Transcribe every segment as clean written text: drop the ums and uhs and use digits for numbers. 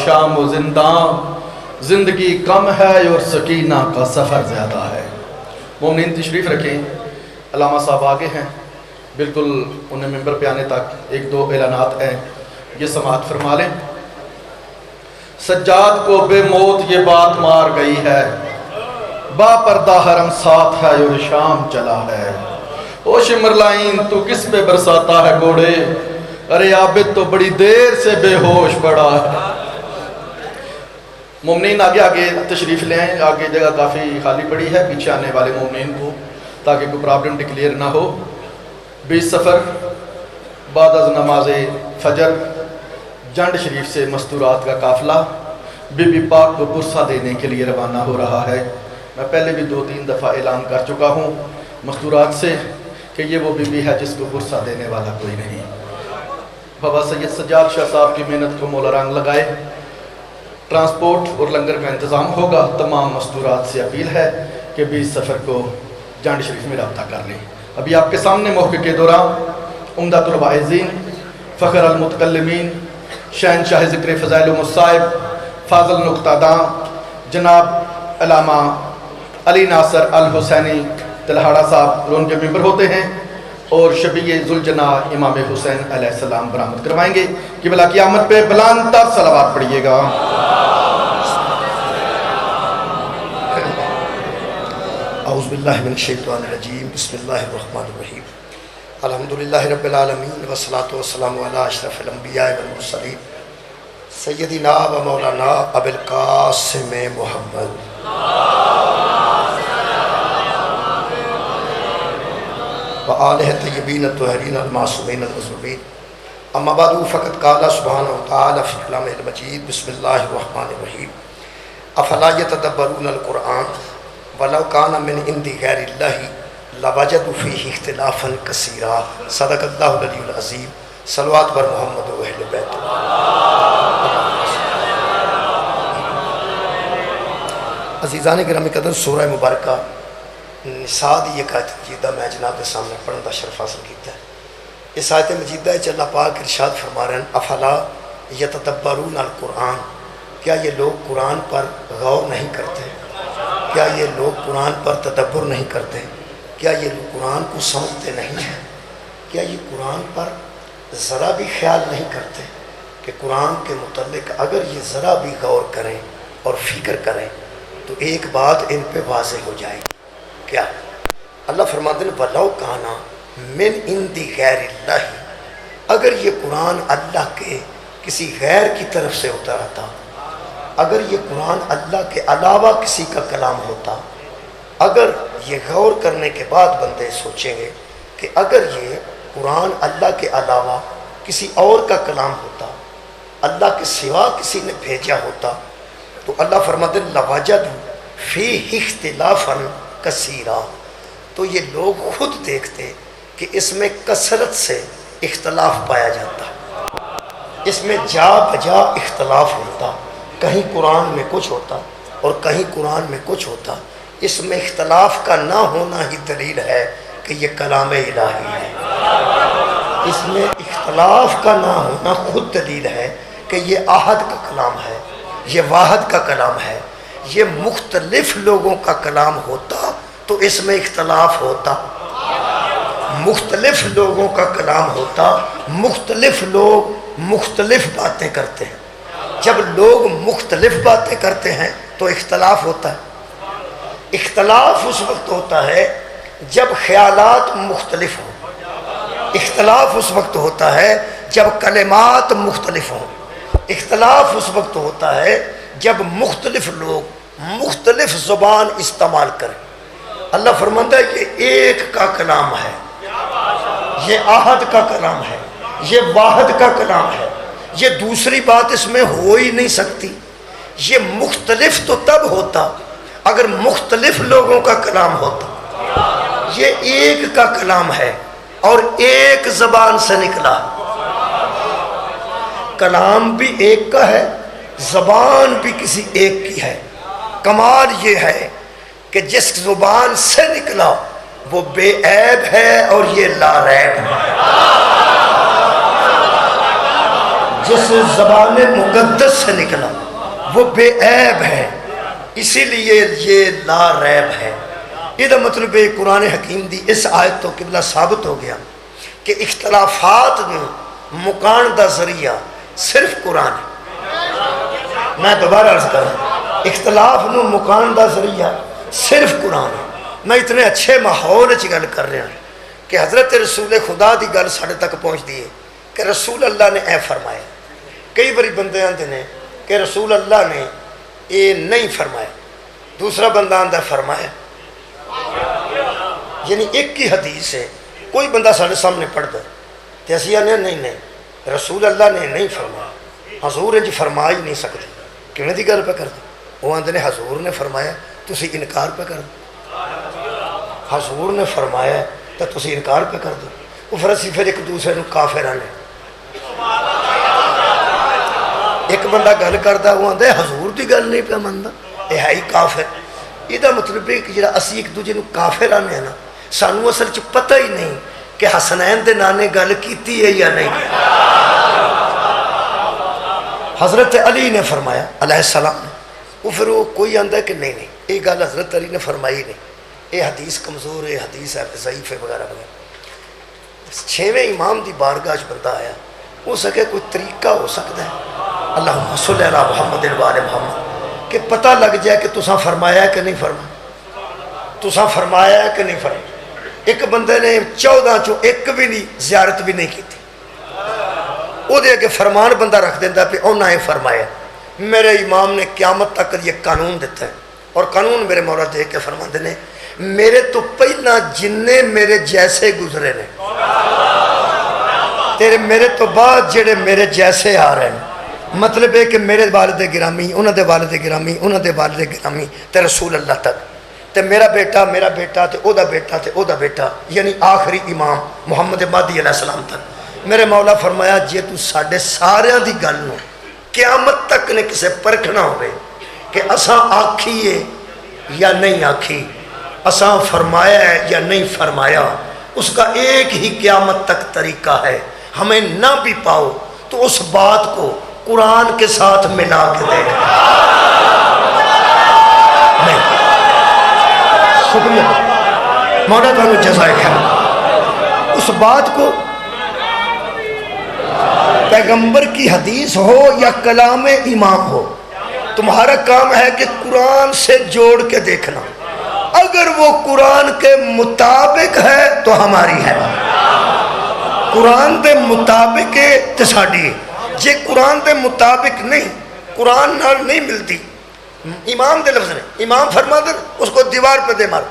شام و زنداں، زندگی کم ہے اور سکینہ کا سفر زیادہ ہے۔ مومنین تشریف رکھیں، علامہ صاحب آگے ہیں، بالکل انہیں ممبر پہ آنے تک ایک دو اعلانات ہیں، یہ سماعت فرما لیں۔ سجاد کو بے موت یہ بات مار گئی ہے، با پردہ حرم ساتھ ہے اور شام چلا ہے۔ او شمرلائن تو کس پہ برساتا ہے گھوڑے، ارے عابد تو بڑی دیر سے بے ہوش پڑا ہے۔ مومنین آگے آگے تشریف لیں، آگے جگہ کافی خالی پڑی ہے، پیچھے آنے والے مومنین کو تاکہ کوئی پرابلم ڈکلیئر نہ ہو۔ 20 سفر بعد از نماز فجر جنڈ شریف سے مستورات کا قافلہ بی بی پاک کو برسہ دینے کے لیے روانہ ہو رہا ہے۔ میں پہلے بھی 2-3 دفعہ اعلان کر چکا ہوں مستورات سے کہ یہ وہ بی بی ہے جس کو برسہ دینے والا کوئی نہیں۔ بابا سید سجاد شاہ صاحب کی محنت کو مولا رنگ لگائے۔ ٹرانسپورٹ اور لنگر کا انتظام ہوگا۔ تمام مستورات سے اپیل ہے کہ 20 سفر کو جنڈ شریف میں رابطہ کر لیں۔ ابھی آپ کے سامنے موقع کے دوران عمدۃ الواعظین، فخر المتکلمین، شہنشاہ ذکر فضائل و مصائب، فاضل نقطہ داں جناب علامہ علی ناصر الحسینی تلہاڑا صاحب رون کے ممبر ہوتے ہیں اور شبیہ ذوالجناح امام حسین علیہ السلام برآمد کروائیں گے۔ قبلہ کی آمد پہ بلند تر صلوات پڑھیے گا۔ اعوذ باللہ من الشیطان الرجیم، بسم اللہ الرحمن الرحیم، الحمدللہ رب العالمین والصلاة والسلام علی اشرف الانبیاء والمرسلین سیدنا و مولانا ابی القاسم محمد وآلہ طیبین الطاہرین المعصومین المظلومین، اما بعد فقد قال سبحانہ وتعالی فی کلامہ المجید، بسم اللہ الرحمن الرحیم، افلا یتدبرون القرآن ولو کان من عند غیر اللہ لوجدوا فیہ اختلافا کثیرا۔ صدق اللہ العلی العظیم۔ صلوات بر محمد و اہل بیت۔ عزیزان گرامی قدر، سورہ مبارکہ نساء دی ایک آیت مجیدہ میں جناب کے سامنے پڑھنے کا شرف حاصل کیتا ہے۔ اس آیت مجیدہ ہے اللہ پاک ارشاد فرما رہے ہیں، افلا یتدبرون القرآن، کیا یہ لوگ قرآن پر غور نہیں کرتے؟ کیا یہ لوگ قرآن پر تدبر نہیں کرتے؟ کیا یہ لوگ قرآن کو سمجھتے نہیں ہیں؟ کیا یہ قرآن پر ذرا بھی خیال نہیں کرتے کہ قرآن کے متعلق اگر یہ ذرا بھی غور کریں اور فکر کریں تو ایک بات ان پہ واضح ہو جائے گی؟ کیا؟ اللہ فرماتے ہیں وَلَوْ كَانَ مِنْ عِنْدِ غَيْرِ اللَّهِ، اگر یہ قرآن اللہ کے کسی غیر کی طرف سے اترا تھا، اگر یہ قرآن اللہ کے علاوہ کسی کا کلام ہوتا، اگر یہ غور کرنے کے بعد بندے سوچیں گے کہ اگر یہ قرآن اللہ کے علاوہ کسی اور کا کلام ہوتا، اللہ کے سوا کسی نے بھیجا ہوتا، تو اللہ فرماتے ہیں لَوَجَدُوا فِيهِ اخْتِلَافًا کثیرا، تو یہ لوگ خود دیکھتے کہ اس میں کثرت سے اختلاف پایا جاتا، اس میں جا بجا اختلاف ہوتا، کہیں قرآن میں کچھ ہوتا اور کہیں قرآن میں کچھ ہوتا۔ اس میں اختلاف کا نہ ہونا ہی دلیل ہے کہ یہ کلام الہی ہے۔ اس میں اختلاف کا نہ ہونا خود دلیل ہے کہ یہ احد کا کلام ہے، یہ واحد کا کلام ہے۔ یہ مختلف لوگوں کا کلام ہوتا تو اس میں اختلاف ہوتا، مختلف لوگوں کا کلام ہوتا، مختلف لوگ مختلف باتیں کرتے ہیں۔ جب لوگ مختلف باتیں کرتے ہیں تو اختلاف ہوتا ہے۔ اختلاف اس وقت ہوتا ہے جب خیالات مختلف ہوں، اختلاف اس وقت ہوتا ہے جب کلمات مختلف ہوں، اختلاف اس وقت ہوتا ہے جب مختلف لوگ مختلف زبان استعمال کریں۔ اللہ فرماتا ہے کہ ایک کا کلام ہے، یہ احد کا کلام ہے، یہ واحد کا کلام ہے، یہ دوسری بات اس میں ہو ہی نہیں سکتی۔ یہ مختلف تو تب ہوتا اگر مختلف لوگوں کا کلام ہوتا، یہ ایک کا کلام ہے اور ایک زبان سے نکلا۔ کلام بھی ایک کا ہے، زبان بھی کسی ایک کی ہے۔ کمال یہ ہے کہ جس زبان سے نکلا وہ بے عیب ہے اور یہ لا ریب ہے۔ جس زبان مقدس سے نکلا وہ بے عیب ہے، اسی لیے یہ لا ریب ہے۔ یہ مطلب ہے قرآن حکیم دی اس آیت تو قبلہ ثابت ہو گیا کہ اختلافات میں مکان دا ذریعہ صرف قرآن ہے۔ میں دوبارہ عرض کروں، اختلاف نو مکان دا ذریعہ صرف قرآن ہے۔ میں اتنے اچھے ماحول چ گل کر رہا ہوں کہ حضرت رسول خدا دی گل ساڑھے تک پہنچ دی ہے کہ رسول اللہ نے اے فرمایا۔ کئی باری بندے آتے ہیں کہ رسول اللہ نے یہ نہیں فرمایا، دوسرا بندہ آتا فرمایا، یعنی ایک ہی حدیث ہے، کوئی بندہ سارے سامنے پڑھتا ہے تو اسی آنے نہیں رسول اللہ نے نہیں فرمایا، حضور انج فرما ہی نہیں سکتے، کیوں دی گل پہ کر دو؟ وہ آتے ہیں حضور نے فرمایا تسی انکار پہ کر دو، حضور نے فرمایا تو تسی انکار پہ کر دو۔ وہ پھر ایک دوسرے کو کافر آنے، ایک بندہ گل کرتا وہ آتا ہے حضور دی گل نہیں پہ منتا، یہ ہے ہی کافر۔ یہ مطلب ہے کہ جڑا اسی ایک دوسرے کو کافر آنے ہیں نا، سانو اصل چ پتہ ہی نہیں کہ حسنین دے نانے گل کیتی ہے یا نہیں۔ حضرت علی نے فرمایا علیہ السلام نے، وہ پھر وہ کوئی آتا ہے کہ نہیں یہ گل حضرت علی نے فرمائی نہیں، یہ حدیث کمزور ہے، حدیث ہے ضعیف ہے وغیرہ وغیرہ۔ چھویں امام دی بارگاہ بندہ آیا، ہو سکے کوئی طریقہ ہو سکتا ہے اللہم صلی علی محمد وآل محمد کہ پتہ لگ جائے کہ تساں فرمایا ہے کہ نہیں فرمایا، تساں فرمایا ہے کہ نہیں فرمایا۔ ایک بندے نے 14 چوں ایک بھی نہیں زیارت بھی نہیں کی تھی، وہ دے کے فرمان بندہ رکھ دیندہ پہ اونا ہے فرمایا۔ میرے امام نے قیامت تک یہ قانون دیتا ہے، اور قانون میرے مولا دے کے فرمان دینے میرے تو پہلا جننے میرے جیسے گزرے نے، تیرے میرے تو بعد جڑے میرے جیسے آ رہے ہیں، مطلب ہے کہ میرے والد گرامی انہوں دے والد گرامی انہوں دے والد گرامی تے رسول اللہ تک تے میرا بیٹا تے او دا بیٹا تے او دا بیٹا، یعنی آخری امام محمد مہدی علیہ السلام تک۔ میرے مولا فرمایا جے تو ساڑھے سارے دی گل نو قیامت تک نے کسے پرکھنا ہوئے کہ اساں آکھیے یا نہیں آکھی، اساں فرمایا ہے یا نہیں فرمایا، اس کا ایک ہی قیامت تک طریقہ ہے، ہمیں نہ بھی پاؤ تو اس بات کو قرآن کے ساتھ ملا کے دیکھ نہیں۔ شکریہ مولا تعالیٰ جزائے خیر۔ اس بات کو پیغمبر کی حدیث ہو یا کلام امام ہو، تمہارا کام ہے کہ قرآن سے جوڑ کے دیکھنا، اگر وہ قرآن کے مطابق ہے تو ہماری ہے، قرآن دے مطابق ہے تو ساڑی ہے، جے قرآن دے مطابق نہیں، قرآن نال نہیں ملتی۔ امام دے لفظ نے امام فرما دے اس کو دیوار پہ دے مارو،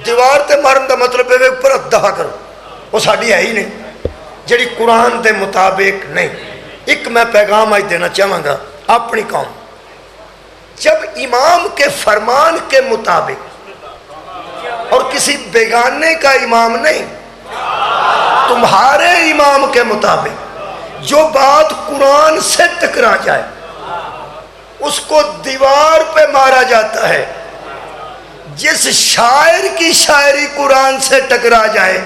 دیوار تے مارن دا مطلب ہے اوپر دفع کرو، وہ ساڑی ہے ہی نہیں جڑی قرآن دے مطابق نہیں۔ ایک میں پیغام آج دینا چاہوں گا اپنی قوم، جب امام کے فرمان کے مطابق اور کسی بیگانے کا امام نہیں، تمہارے امام کے مطابق جو بات قرآن سے ٹکرا جائے اس کو دیوار پہ مارا جاتا ہے، جس شاعر کی شاعری قرآن سے ٹکرا جائے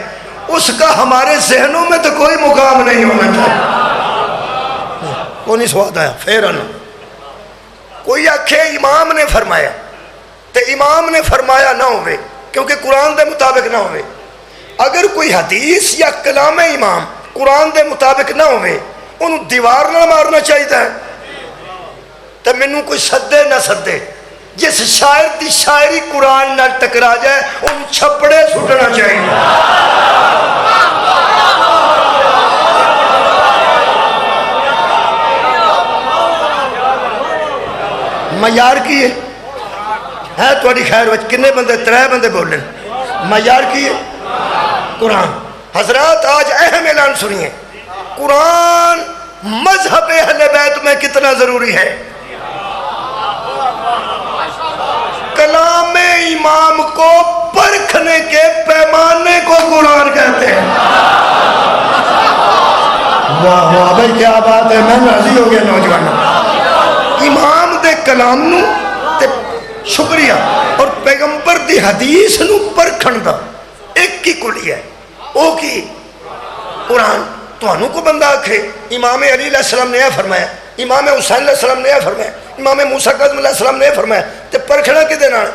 اس کا ہمارے ذہنوں میں تو کوئی مقام نہیں ہونا چاہیے۔ وہ نہیں سواد آیا فیرن کوئی آکھے امام نے فرمایا تو امام نے فرمایا نہ ہوئے کیونکہ قرآن دے مطابق نہ ہوئے، اگر کوئی حدیث یا کلام امام قرآن دے مطابق نہ ہوئے انہوں دیوار نہ مارنا چاہیے ہے، تو منوں کوئی سدے نہ سدے، جس شاعر دی شاعری قرآن نہ ٹکرا جائے ان چھپڑے سٹنا چاہیے۔ معیار کی ہے تھوڑی خیر وچ کنے بندے 3 بندے بولن، معیار کی ہے قرآن۔ حضرات آج اہم اعلان سنیے، قرآن مذہب اہل بیت میں کتنا ضروری ہے، کلام امام کو پرکھنے کے پیمانے کو قرآن کہتے ہیں۔ واہ واہ بھائی کیا بات ہے، میں راضی ہو گیا نوجوانوں۔ امام دے کلام نو تے شکریہ اور پیغمبر دی حدیث نو پرکھن دا ایک ہی کلی ہے، او کی قرآن۔ تانوں کو بندہ آکھے امام علی علیہ السلام نے یہ فرمایا، امام حسین علیہ السلام نے یہ فرمایا، امام موسیٰ کاظم علیہ السلام نے یہ فرمایا، تے پرکھنا کدے نال؟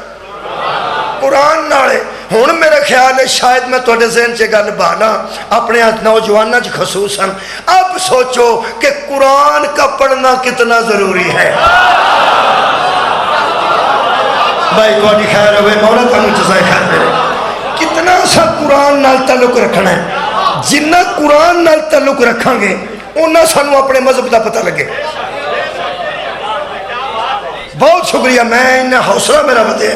قرآن نالے۔ ہن میرا خیال ہے شاید میں تواڈے ذہن چ گل بانا اپنے نوجوانوں چ خصوصاً اب سوچو کہ قرآن کا پڑھنا کتنا ضروری ہے۔ بھائی تواڈی خیر ہوئے، مولا تانوں جزائے خیر دے۔ کتنا سا قرآن نال تعلق رکھنا ہے، جنہ قرآن نال تعلق رکھاں گے انہاں سانوں اپنے مذہب دا پتہ لگے۔ بہت شکریہ، میں انہیں حوصلہ میرا ودے۔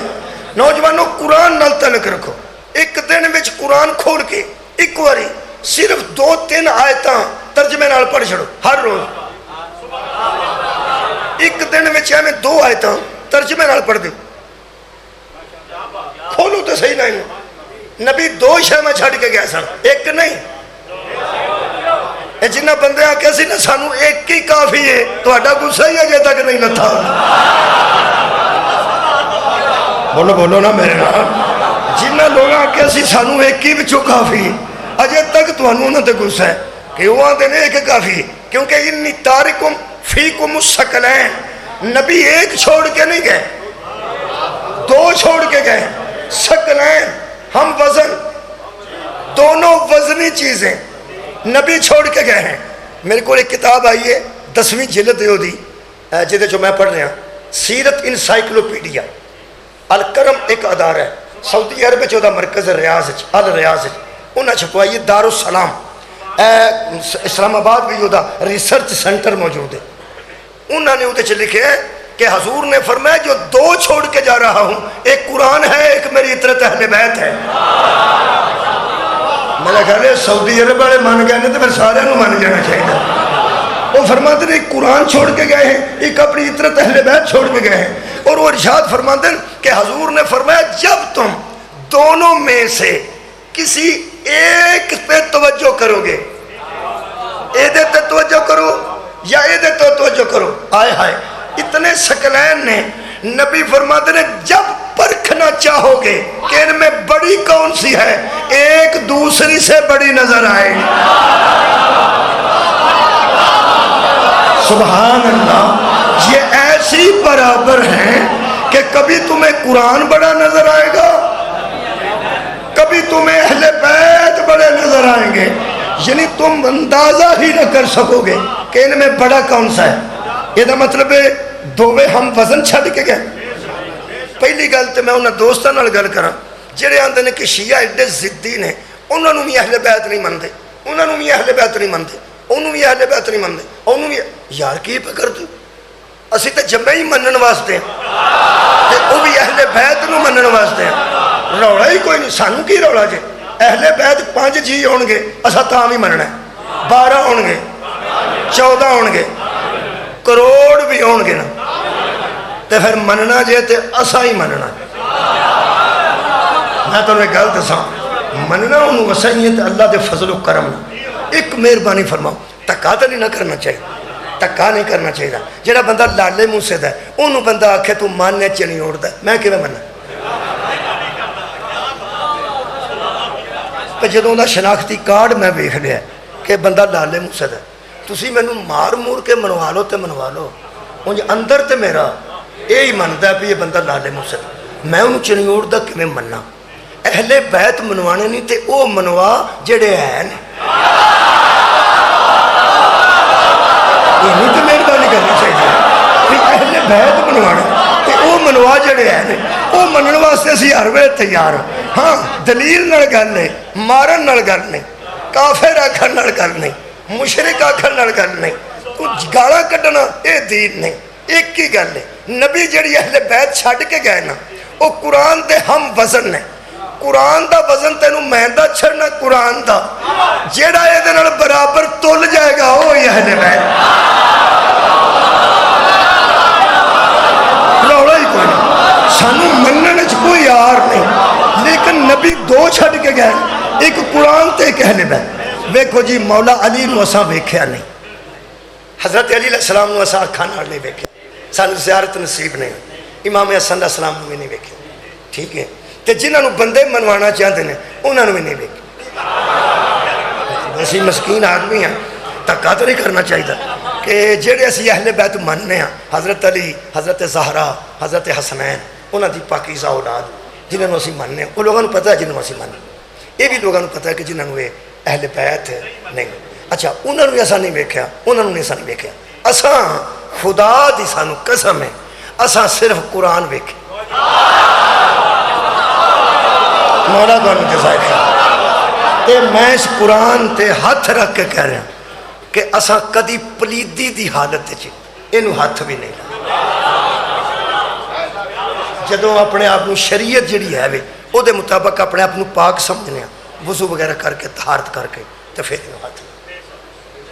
نوجوانوں قرآن نال تعلق رکھو، ایک دن وچ قرآن کھول کے ایک واری صرف 2-3 آیتاں ترجمے نال پڑھ چھڑو ہر روز۔ ایک دن وچ ہمیں 2 آیتاں ترجمے نال پڑھ دو، کھولو تو صحیح نہیں۔ نبی 2 شہمہ چھڑ کے گیا سن، ایک نہیں۔ جنہ بندے آکے سی نا سانو ایک ہی کافی ہے، تو اڈا غصہ ہی اجے تک نہیں لتھا۔ بولو بولو نا میرے نال، جنہ لوگ آکے سی سانو ایک ہی بچو کافی، اجے تک تو انہوں نے غصہ ہے کہ وہ آتے نے ایک کافی، کیونکہ انی تارکم فیکم الثقلین، نبی ایک چھوڑ کے نہیں گئے، 2 چھوڑ کے گئے۔ ثقلین ہم وزن، دونوں وزنی چیزیں نبی چھوڑ کے گئے ہیں۔ میرے کو ایک کتاب آئی ہے 10ویں جلد دی جہدے جو میں پڑھ رہا سیرت انسائکلوپیڈیا۔ الکرم ایک ادارہ ہے سعودی عرب جو دا مرکز ریاض الریاض، انہاں چھپوائی ہے دارالسلام، اسلام آباد بھی جو دا ریسرچ سینٹر موجود ہے۔ انہوں نے ادھے چھ لکھے ہیں کہ حضور نے فرمایا جو 2 چھوڑ کے جا رہا ہوں، ایک قرآن ہے، ایک میری اطرت اہل بیت ہے۔ میرا خیال ہے سعودی عرب والے مان گئے ہیں تو پھر سارے نوں مان جانا چاہیے۔ وہ فرماتے ہیں ایک قرآن چھوڑ کے گئے ہیں، ایک اپنی اطرت اہل بیت چھوڑ کے گئے ہیں۔ اور وہ ارشاد فرماتے ہیں کہ حضور نے فرمایا جب تم دونوں میں سے کسی ایک پہ توجہ کرو گے، ایدے تے توجہ کرو یا ایدے تو توجہ کرو، آئے ہائے اتنے ثقلین نے نبی فرماتے ہیں جب پرکھنا چاہو گے کہ ان میں بڑی کون سی ہے، ایک دوسری سے بڑی نظر آئے گی۔ سبحان اللہ، یہ ایسی برابر ہیں کہ کبھی تمہیں قرآن بڑا نظر آئے گا، کبھی تمہیں اہل بیت بڑے نظر آئیں گے، یعنی تم اندازہ ہی نہ کر سکو گے کہ ان میں بڑا کون سا ہے۔ یہ مطلب ہے دووے ہم وزن چھڑ کے گئے۔ پہلی گل تو میں انہاں دوستاں نال گل کراں جڑے آندے نے کہ شیعہ ایڈے ضدی نے، انہاں نوں بھی اہل بیت نہیں مندے، انہاں نوں بھی اہل بیت نہیں مندے، انہوں بھی اہل بیت نہیں مندے، انہوں بھی یار کی پکڑ دو، اسی تے جمعہ ہی منن واسطے ہیں، وہ بھی اہل بیت نوں منن واسطے ہیں۔ روڑا ہی کوئی نہیں، سانوں کی روڑا جے؟ اہل بیت 5 جی ہون گے اسا تاں بھی مننا ہے، 12 ہون گے، 14 ہون گے، کروڑ بھی ہون گے نا، تے پھر مننا جے تے اسا ہی مننا۔ میں تو انہیں گل دساں، مننا انہوں وسائیے تے اللہ دے فضل و کرم ایک مہربانی فرماؤ، تکا تو نہیں نہ کرنا چاہیے، تکا نہیں کرنا چاہیے۔ جڑا بندہ لالے منہ سے ہے انہوں بندہ آکھے تو ماننے چ نہیں اوڑتا، میں کیویں مننا؟ تے جدوں دا شناختی کارڈ میں ویکھ لیا کہ بندہ لالے منہ سے ہے، تسی مینوں مار مور کے منوا لو تے منوا لو، انج اندر تے میرا یہی منتا ہے بھی یہ بندہ لالے منہ سے، میں انہوں چ نہیں اوڑتا کیویں مننا؟ اہل بیت منوانے نہیں تے او منوا جڑے ہیں یہ نہیں تو مہربانی کرنی چاہیے کہ اہل بیت منوانا تے او منوا جڑے ہیں او منن واسطے اسی ہر ویلے تیار ہاں۔ دلیل نال گل نہیں، مارن نال گل نہیں، کافر آکھن نال گل نہیں، مشرک آکھن نال گل نہیں، کچھ گالاں کڈنا اے دین نہیں۔ ایک ہی گل ہے، نبی جڑی اہل بیت چھڈ کے گئے نا وہ قرآن دے ہم وزن نے، قرآن دا وزن تینوں مہندا چھڑنا قرآن دا، جیڑا یہ دے نال برابر تل جائے گا وہ اہل بیت۔ روڑا ہی کوئی نہیں، سانوں مننے وچ کوئی یار نہیں، لیکن نبی 2 چھڈ کے گئے، ایک قرآن تے ایک اہل بیت۔ ویکھو جی مولا علی نوں اساں ویکھیا نہیں، حضرت علی علیہ السلام نوں اساں اکھاں نال نہیں ویکھیا، سانوں زیارت نصیب نہیں، امام حسن علیہ السلام نوں بھی نہیں ویکھیا، ٹھیک ہے؟ تے جنہاں نوں بندے منوانا چاہتے ہیں انہاں نوں بھی نہیں ویکھیا۔ اسی مسکین آدمی ہیں دھکا تو نہیں کرنا چاہیے کہ جہے اسی اہل بیت ماننے ہیں حضرت علی حضرت زہرا حضرت حسنین انہوں دی پاکیزہ اولاد جنہوں اسی ماننے ہیں وہ لوگوں کو پتہ ہے جنہوں اسی ماننے یہ بھی لوگوں کو پتہ ہے کہ جنہوں یہ اہل بیت نہیں اچھا انہوں نے ایسا نہیں ویکھیا انہوں نے ایسا نہیں ویکھیا اساں خدا دی سانو قسم ہے اساں صرف قرآن ویکھے مولا تانوں جزائے خیر تے میں اس قرآن تے ہاتھ رکھ کے کہہ رہا کہ اساں کدی پلیدی دی حالت چ اینو ہاتھ بھی نہیں لایا جدوں اپنے آپ شریعت جڑی ہے وے او دے مطابق اپنے آپ پاک سمجھنے وضو وغیرہ کر کے طہارت کر کے تے پھر اینو ہاتھ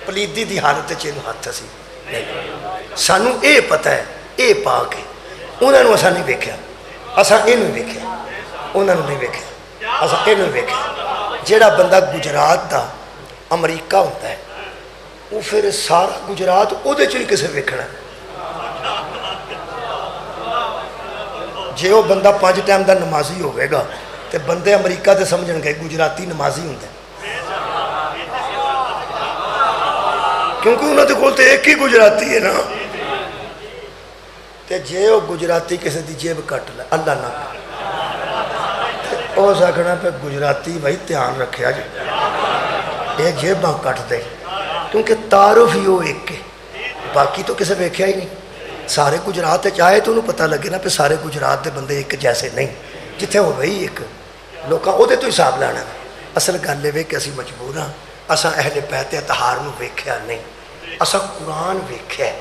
پلیدی دی حالت چ اینو ہاتھ اسی نہیں سانو اے پتہ ہے اے پاک ہے انہوں نے اسا نہیں ویکھیا اسا اینو ویکھیا انہوں نے نہیں ویکھیا اسا اینو ویکھیا جیڑا بندہ گجرات دا امریکہ ہوتا ہے وہ پھر سارا گجرات او دے چ کسے ویکھنا جے وہ بندہ 5 ٹائم دا نمازی ہوئے گا تے بندے امریکہ تے سمجھن گے گجراتی نمازی ہوندے کیونکہ انہوں نے کولتے ایک ہی گجراتی ہے نا تے جے وہ گجراتی کسی دی جیب کٹ لے اللہ نہ او ساکھنا پہ گجراتی بھائی دھیان رکھیا جی یہ جیباں کٹ دے کیونکہ تعارف ہی وہ ایک ہے باقی تو کسے ویکھیا ہی نہیں سارے گجرات چاہے تو انہوں پتہ لگے نا پہ سارے گجرات دے بندے ایک جیسے نہیں جتھے ہو بھئی ایک لوکاں او دے تو حساب لانا اصل گل لے کہ اسی مجبور ہاں اساں اہل بیت اطہار نو ویکھیا نہیں اساں قرآن ویکھیا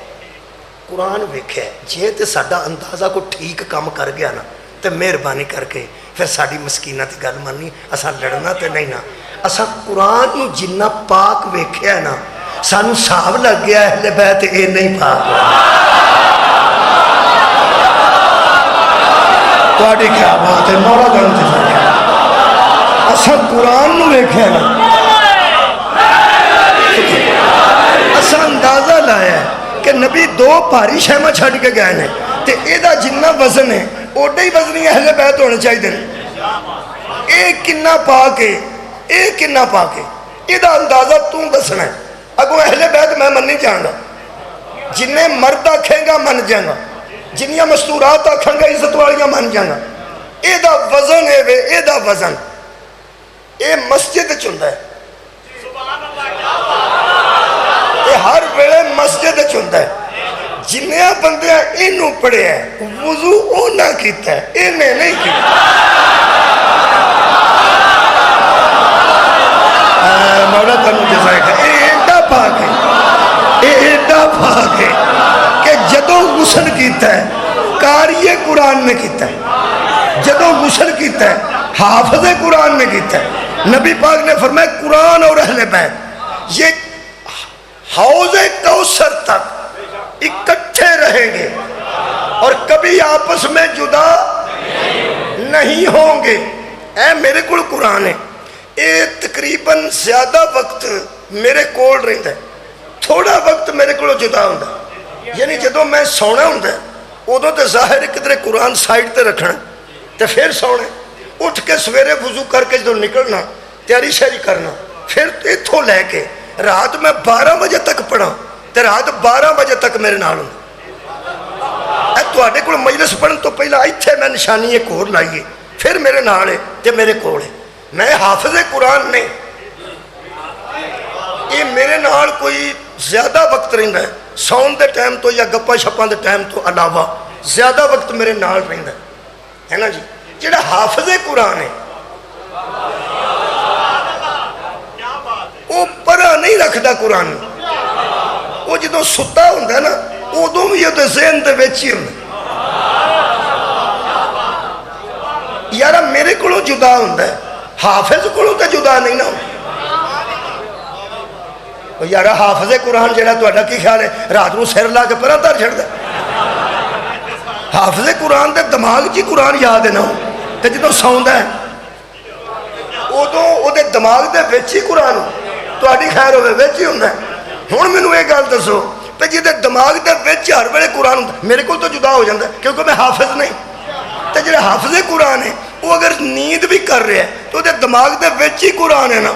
قرآن ویکھیا جے تے ساڈا اندازہ کو ٹھیک کام کر گیا نا تے مہربانی کر کے پھر ساڈی مسکینہ تی گل مانی اساں لڑنا تے نہیں نا اساں قرآن نو جنہ پاک ویکھیا نا سانو صاحب لگ گیا اہل بیت اے نہیں پاک تواڈی کیا بات ہے مولا گن جزائے اساں قرآن نو ویکھیا نا اساں اندازہ لایا ہے کہ نبی 2 بھاری شہمہ چھڑ کے گئے ہیں تے اے دا جنہ وزن ہے اوڈے ہی وزنی اہل بیت ہونے چاہیے دیں اے کنہ پاک ہے اے کنہ پاک ہے اے دا اندازہ توں دسنا ہے اگو اہل بیت میں من نہیں جانگا جنہیں مرد آکھیں گا من جانگا جنہیں مستورات آکھیں گا عزت والیاں من جانگا اے دا وزن ہے وے اے دا وزن اے مسجد چندہ ہے اے ہر ویلے مسجد چندہ ہے جنہیں بندے انہوں پڑے ہیں وضو اونا کیتا ہے انہیں نہیں کیتا مولا تنو جزائے گا اے ایڈا پاک ہے اے ایڈا پاک ہے کہ جدوں غسل کیتا ہے قاری قرآن نے کیتا ہے جدوں غسل کیتا ہے حافظ قرآن نے کیتا ہے نبی پاک نے فرمایا قرآن اور اہل بیت یہ حوض کوثر تک اکٹھے رہیں گے اور کبھی آپس میں جدا نہیں ہوں گے اے میرے کول قرآن ہے اے تقریباً زیادہ وقت میرے کول رہتا ہے تھوڑا وقت میرے کول جدا ہوتا ہے یعنی جدوں میں سونا ہوتا ہے ادوں تو ظاہر ہے کدھر قرآن سائڈ تے رکھنا تو پھر سونا اٹھ کے سویرے وضو کر کے جدوں نکلنا تیاری شیاری کرنا پھر اتھوں لے کے رات میں 12 بجے تک پڑھا تو رات 12 بجے تک میرے نال ہوں اے تواڈے کول مجلس پڑھن تو پہلا ایتھے میں نشانی ایک اور لائیے پھر میرے نال ہے تے میرے کول ہے میں حافظ قرآن نہیں یہ میرے نال کوئی زیادہ وقت رہندا ہے سون دے ٹائم تو یا گپا شپاں دے ٹائم تو علاوہ زیادہ وقت میرے نال رہندا ہے نا جی جڑا حافظ قرآن ہے وہ پرا نہیں رکھدا قرآن وہ جدوں ستا ہوندا نا ادوں بھی وہ ذہن دے وچ ہی ہوندا یارا میرے کولوں جدا ہوندا ہے حافظ کولوں تے جدا نہیں نا یارا حافظ قرآن جڑا تہاڈا کی خیال ہے رات نو سر لا کے پرا دھر چھڑدا حافظ قرآن دے دماغ چ قرآن یاد ہے نا تے جدوں سوندا ہے ادوں او دے دماغ دے وچ ہی قرآن تہاڈی خیر ہوے وچ ہی ہوندا ہے ہن مینوں یہ گل دسو تے جے دماغ دے وچ ہر ویلے قرآن ہوندا میرے کول تو جدا ہو جاندا کیونکہ میں حافظ نہیں تے جڑا حافظ قرآن ہے وہ اگر نیند بھی کر رہا ہے تو دے دماغ دے وچ ہی قرآن ہے نا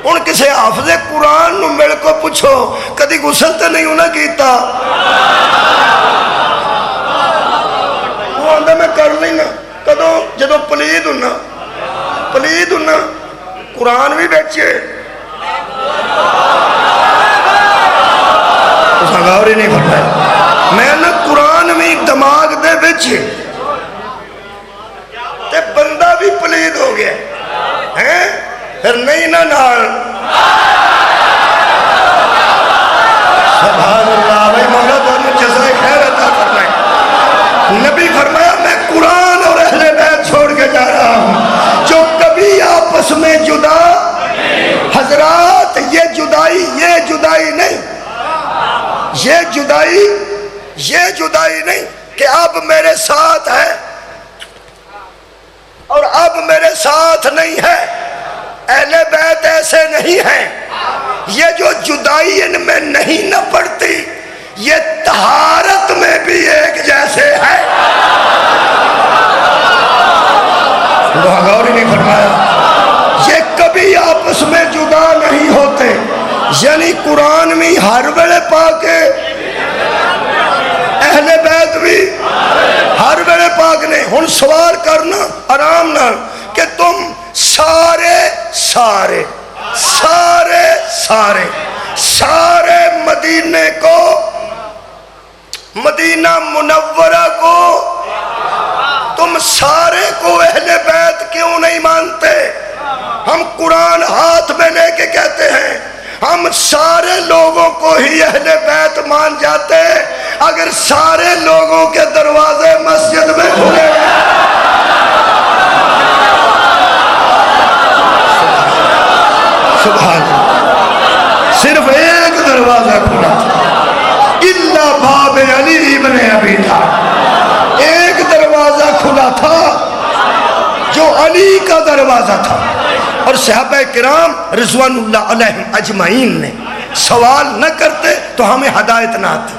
ہوں کسی حافظ قرآن نو مل کو پوچھو کدی غسل تو نہیں انہیں کیتا؟ وہ آندا میں کر لینا کدوں جدو پلید ہونا قرآن بھی بیچے غور ہی نہیں فرمایا میں نے قرآن بھی دماغ دے بیچے تے بندہ بھی پلید ہو گیا ہے پھر نہیں نہ نال سبحان اللہ بھائی مولا دونوں جزائے خیر عطا فرمائے نبی فرمایا میں قرآن اور اہل بیت چھوڑ کے جا رہا ہوں جو کبھی آپس میں جدا حضرات یہ جدائی نہیں یہ جدائی نہیں کہ اب میرے ساتھ ہے اور اب میرے ساتھ نہیں ہے اہل بیت ایسے نہیں ہیں یہ جو جدائی ان میں نہیں نہ پڑتی یہ طہارت میں بھی ایک جیسے ہے غور ہی نہیں فرمایا یہ کبھی آپس میں جدا نہیں ہوتے یعنی قرآن میں ہر ویلے پا کے اہل بیت بھی ہر ویلے پاک نے ہن سوال کرنا آرام نال کہ تم سارے مدینے کو مدینہ منورہ کو تم سارے کو اہل بیت کیوں نہیں مانتے؟ ہم قرآن ہاتھ میں لے کے کہتے ہیں ہم سارے لوگوں کو ہی اہل بیت مان جاتے اگر سارے لوگوں کے دروازے مسجد میں کھلے سبحان اللہ صرف ایک دروازہ کھلا تھا الا باب علی ابن ابی طالب ایک دروازہ کھلا تھا جو علی کا دروازہ تھا اور صحابہ کرام رضوان اللہ علیہم اجمعین نے سوال نہ کرتے تو ہمیں ہدایت نہ آتی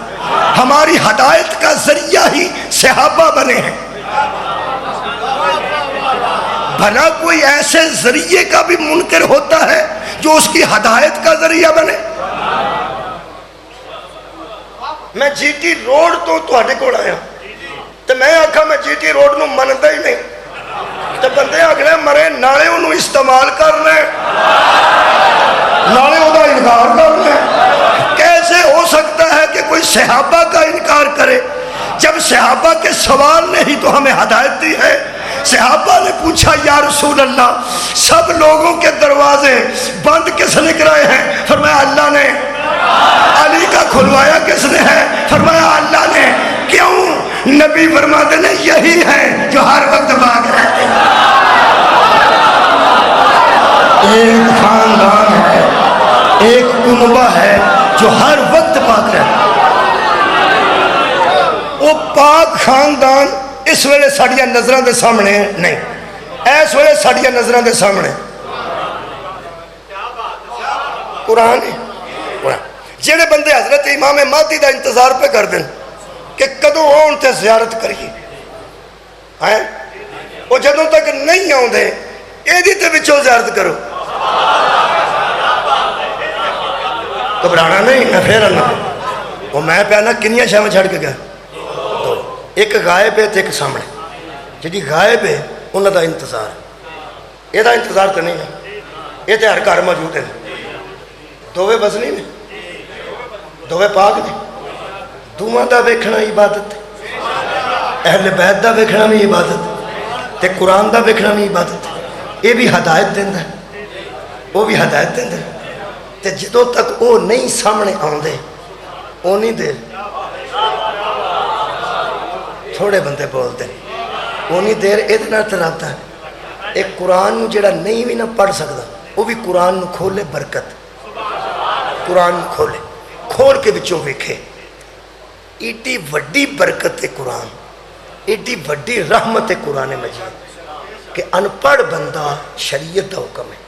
ہماری ہدایت کا ذریعہ ہی صحابہ بنے ہیں بھلا کوئی ایسے ذریعے کا بھی منکر ہوتا ہے جو اس کی ہدایت کا ذریعہ بنے میں جی ٹی روڈ تو تہاڈے کول آیا تو میں آکھا میں جی ٹی روڈ نو مندا ہی نہیں تو بندے آگے مرے نالے انہوں استعمال کرنا ہے نالے انہوں انکار کرنا ہے کیسے ہو سکتا ہے کہ کوئی صحابہ کا انکار کرے جب صحابہ کے سوال نے ہی تو ہمیں ہدایت دی ہے صحابہ نے پوچھا یا رسول اللہ سب لوگوں کے دروازے بند کس نے کرائے ہیں فرمایا اللہ نے علی کا کھلوایا کس نے ہے فرمایا اللہ نے کیوں نبی فرماتے ہیں یہی ہیں جو ہر وقت بھاگ رہتے ہیں ایک خاندان ہے ایک کنبہ ہے جو ہر وقت پاک رہتا ہے وہ پاک خاندان اس ویلے ساڑیاں نظروں دے سامنے نہیں اس ویلے ساڑیاں نظروں دے سامنے قرآن جڑے بندے حضرت امام مہدی دا انتظار پہ کر دیں کہ کدوں آن تے زیارت کریے وہ جدوں تک نہیں آن دے ایدی تے بچوں زیارت کرو گھبرانا نہیں میں پھر آنا وہ میں پہنا کنیاں شاہ میں چھڑ کے گیا ایک غائب ہے ایک سامنے جی غائب ہے انہوں دا انتظار یہ دا انتظار تو نہیں ہے یہ تو ہر گھر موجود ہے دووے بزنی نے دووے پاک نے دوواں دا ویکھنا عبادت اہل بیت دا ویکھنا بھی عبادت تے قرآن دا ویکھنا بھی عبادت یہ بھی ہدایت دیندہ ہے وہ بھی ہدایت دیندہ ہے تے جدوں تک وہ نہیں سامنے آندے اونی دیر تھوڑے بندے بولتے ہیں اونی دیر اتنا ترابطہ ہے ایک قرآن نو جڑا نہیں بھی نہ پڑھ سکتا وہ بھی قرآن نو کھولے برکت قرآن نو کھولے کھول کے بچوں ویکھے ایڈی وڈی برکت قرآن ایڈی وڈی رحمت قرآن مجید کہ ان پڑھ بندہ شریعت دا حکم ہے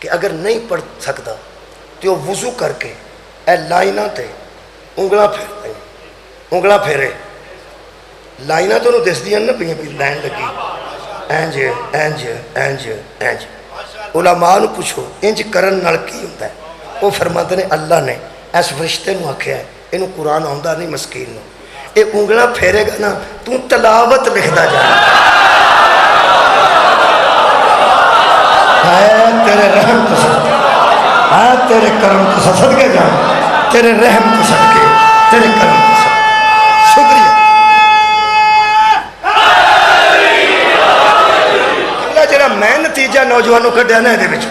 کہ اگر نہیں پڑھ سکتا تو وہ وضو کر کے اے لائنہ تے انگلاں پھیرے لائنہ تو دس دیا نا پہ لائن لگی اینج اینج اینج اینج علماء نو پوچھو انج کرن نال کی ہوندا ہے؟ وہ فرماتے نے اللہ نے اس فرشتے نو آکھیا ہے اینو قرآن آوندا نہیں مسکین نو، اے انگلاں پھیرے گا نا تو تلاوت لکھدا جا، تیرے رحم تو صدقے، تیرے کرم تو صدقے جا، تیرے رحم تو صدقے، تیرے کرم تو صدقے، شکریہ۔ جڑا میں نتیجہ نوجوانوں کڈیا نا دے وچ